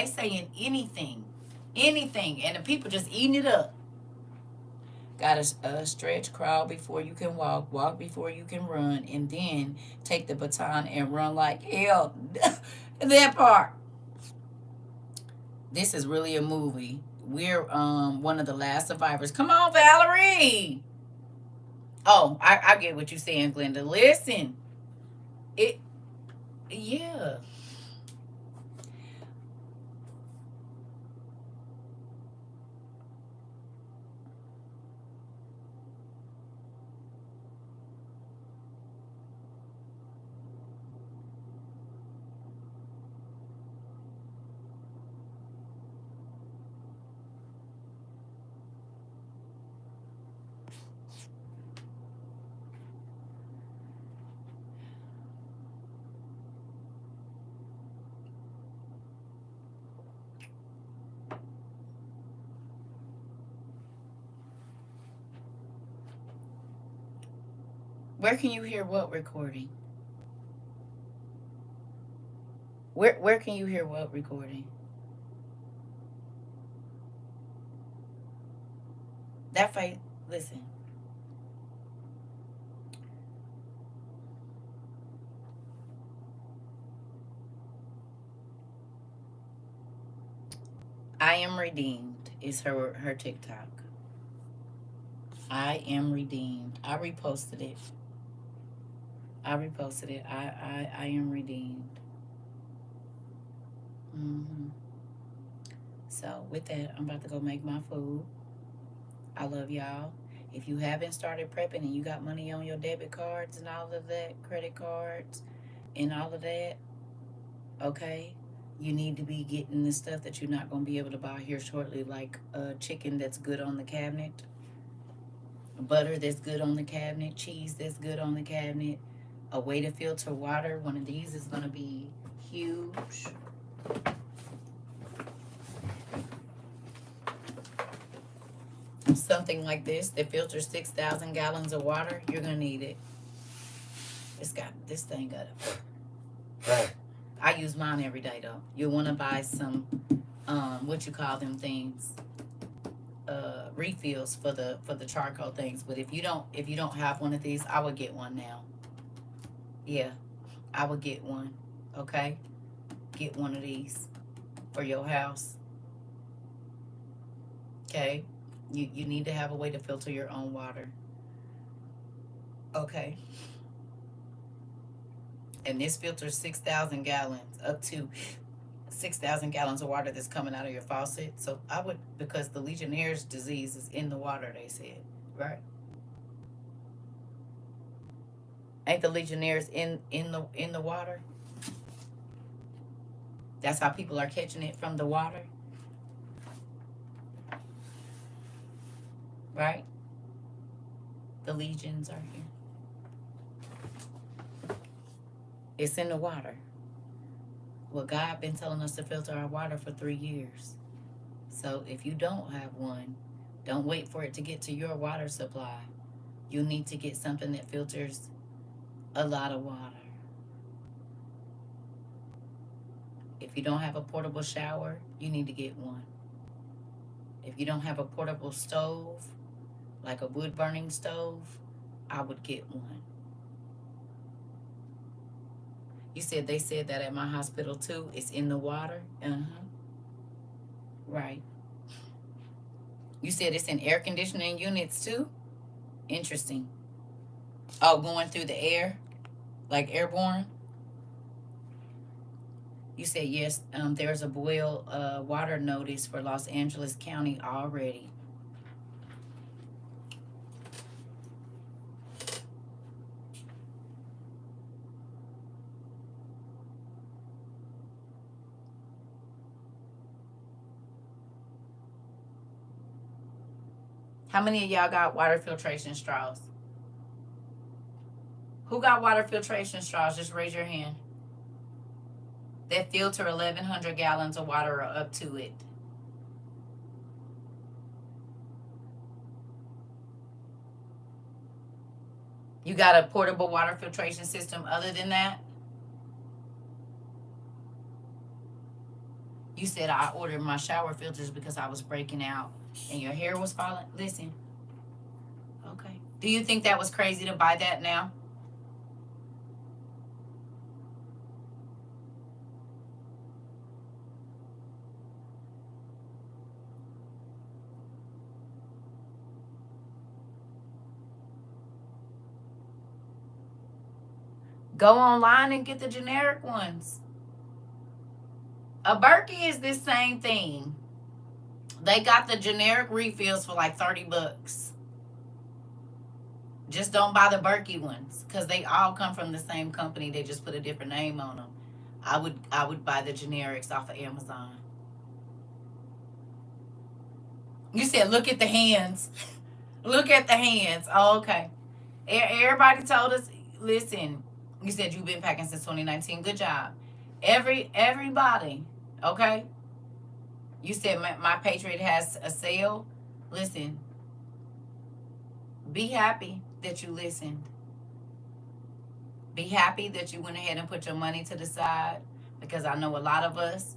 saying anything, and the people just eating it up. Got to stretch, crawl before you can walk before you can run, and then take the baton and run like hell. That part. This is really a movie. We're one of the last survivors. Come on, Valerie. Oh, I get what you're saying, Glenda. Listen, it yeah. Where can you hear what recording? Where can you hear what recording? That fight. Listen. I am redeemed is her TikTok. I am redeemed. I reposted it. I am redeemed. Hmm. So with that, I'm about to go make my food. I love y'all. If you haven't started prepping and you got money on your debit cards and all of that, credit cards and all of that, okay, you need to be getting the stuff that you're not going to be able to buy here shortly, like chicken that's good on the cabinet, butter that's good on the cabinet, cheese that's good on the cabinet, a way to filter water. One of these is going to be huge. Something like this that filters 6,000 gallons of water, you're going to need it. This thing got it. I use mine every day though. You'll want to buy some, what you call them things, refills for the charcoal things. But if you don't have one of these, I would get one now. Yeah, I would get one. Okay, get one of these for your house. Okay, you need to have a way to filter your own water. Okay, and this filters 6,000 gallons up to 6,000 gallons of water that's coming out of your faucet. So I would, because the Legionnaire's disease is in the water, they said, right? Ain't the Legionnaires in the water? That's how people are catching it, from the water, right? The legions are here. It's in the water. Well, God been telling us to filter our water for 3 years. So if you don't have one, don't wait for it to get to your water supply. You need to get something that filters a lot of water. If you don't have a portable shower, you need to get one. If you don't have a portable stove, like a wood burning stove, I would get one. You said they said that at my hospital too. It's in the water. Right. You said it's in air conditioning units too? Interesting. Oh, going through the air? Like airborne? You said yes. There's a boil water notice for Los Angeles County already. How many of y'all got water filtration straws? Who got water filtration straws? Just raise your hand. That filter 1,100 gallons of water or up to it. You got a portable water filtration system other than that? You said I ordered my shower filters because I was breaking out and your hair was falling. Listen. Okay. Do you think that was crazy to buy that now? Go online and get the generic ones. A Berkey is the same thing. They got the generic refills for like $30. Just don't buy the Berkey ones because they all come from the same company. They just put a different name on them. I would buy the generics off of Amazon. You said look at the hands. Look at the hands. Oh, okay. Everybody told us, listen, you said you've been packing since 2019. Good job. Everybody, okay? You said my Patriot has a sale. Listen, be happy that you listened. Be happy that you went ahead and put your money to the side, because I know a lot of us,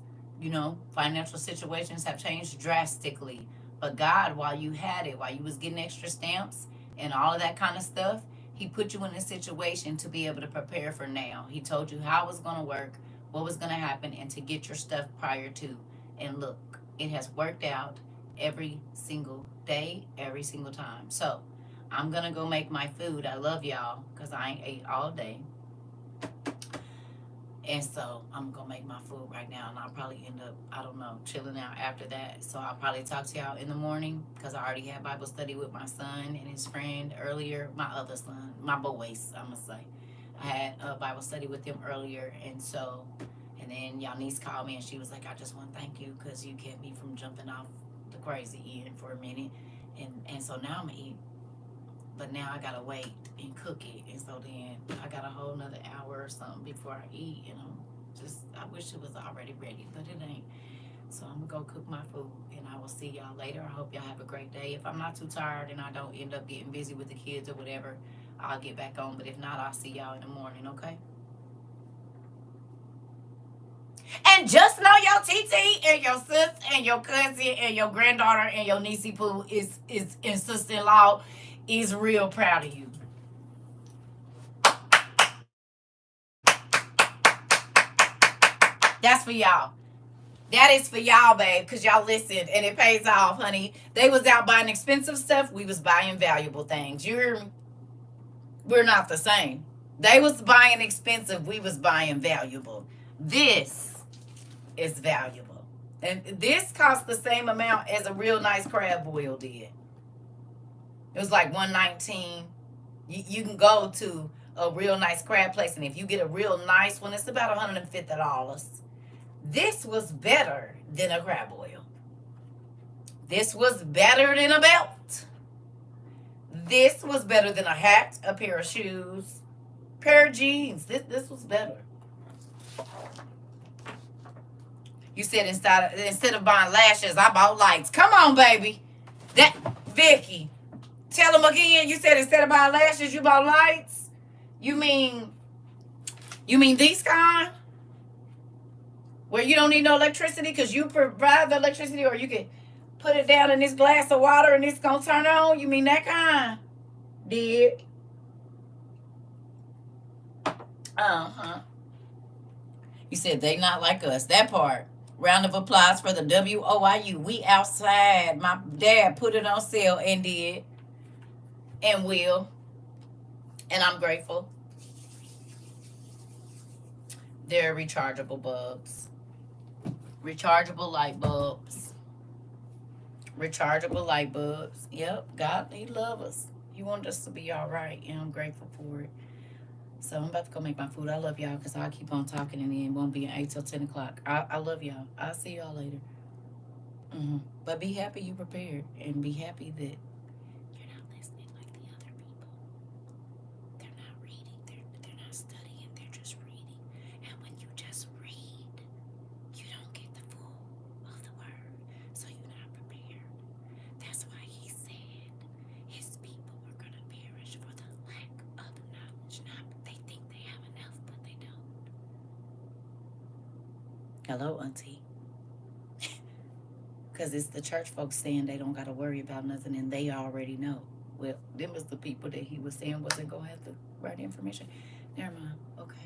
financial situations have changed drastically. But God, while you had it, while you was getting extra stamps and all of that kind of stuff, he put you in a situation to be able to prepare for now. He told you how it was going to work, what was going to happen, and to get your stuff prior to. And look, it has worked out every single day, every single time. So I'm going to go make my food. I love y'all because I ain't ate all day. And so I'm going to make my food right now, and I'll probably end up, I don't know, chilling out after that. So I'll probably talk to y'all in the morning because I already had Bible study with my son and his friend earlier. My other son, my boys, I'm going to say. I had a Bible study with them earlier, and then y'all niece called me, and she was like, I just want to thank you because you kept me from jumping off the crazy end for a minute. And so now I'm going to eat. But now I gotta wait and cook it, and so then I got a whole nother hour or something before I eat, and I wish it was already ready, but it ain't. So I'm gonna go cook my food, and I will see y'all later. I hope y'all have a great day. If I'm not too tired and I don't end up getting busy with the kids or whatever, I'll get back on, but if not, I'll see y'all in the morning, okay? And just know your TT and your sis and your cousin and your granddaughter and your niecey poo is and sister-in-law is real proud of you. That's for y'all. That is for y'all, babe, because y'all listened and it pays off, honey. They was out buying expensive stuff. We was buying valuable things. We're not the same. They was buying expensive. We was buying valuable. This is valuable. And this cost the same amount as a real nice crab boil did. It was like $119. You can go to a real nice crab place, and if you get a real nice one, it's about $150. This was better than a crab boil. This was better than a belt. This was better than a hat, a pair of shoes, pair of jeans. This was better. You said instead of buying lashes, I bought lights. Come on, baby. Vicky. Tell them again. You said instead of buying lashes, you bought lights? You mean these kind? Where you don't need no electricity because you provide the electricity, or you can put it down in this glass of water and it's going to turn on? You mean that kind? Did? Uh-huh. You said they not like us. That part. Round of applause for the WOIU. We outside. My dad put it on sale and did. And will. And I'm grateful. They're rechargeable bulbs. Rechargeable light bulbs. Rechargeable light bulbs. Yep, God, He loves us. He wants us to be all right, and I'm grateful for it. So I'm about to go make my food. I love y'all because I'll keep on talking and then it won't be 8 till 10 o'clock. I love y'all. I'll see y'all later. But be happy you prepared and be happy that you're not listening like the other people. They're not reading, they're not studying, they're just reading. And when you just read, you don't get the full of the word. So you're not prepared. That's why He said His people were going to perish for the lack of knowledge. Not they think they have enough, but they don't. Hello, Auntie. Because it's the church folks saying they don't got to worry about nothing and they already know. Well, them is the people that He was saying wasn't going to have the right information. Never mind. Okay.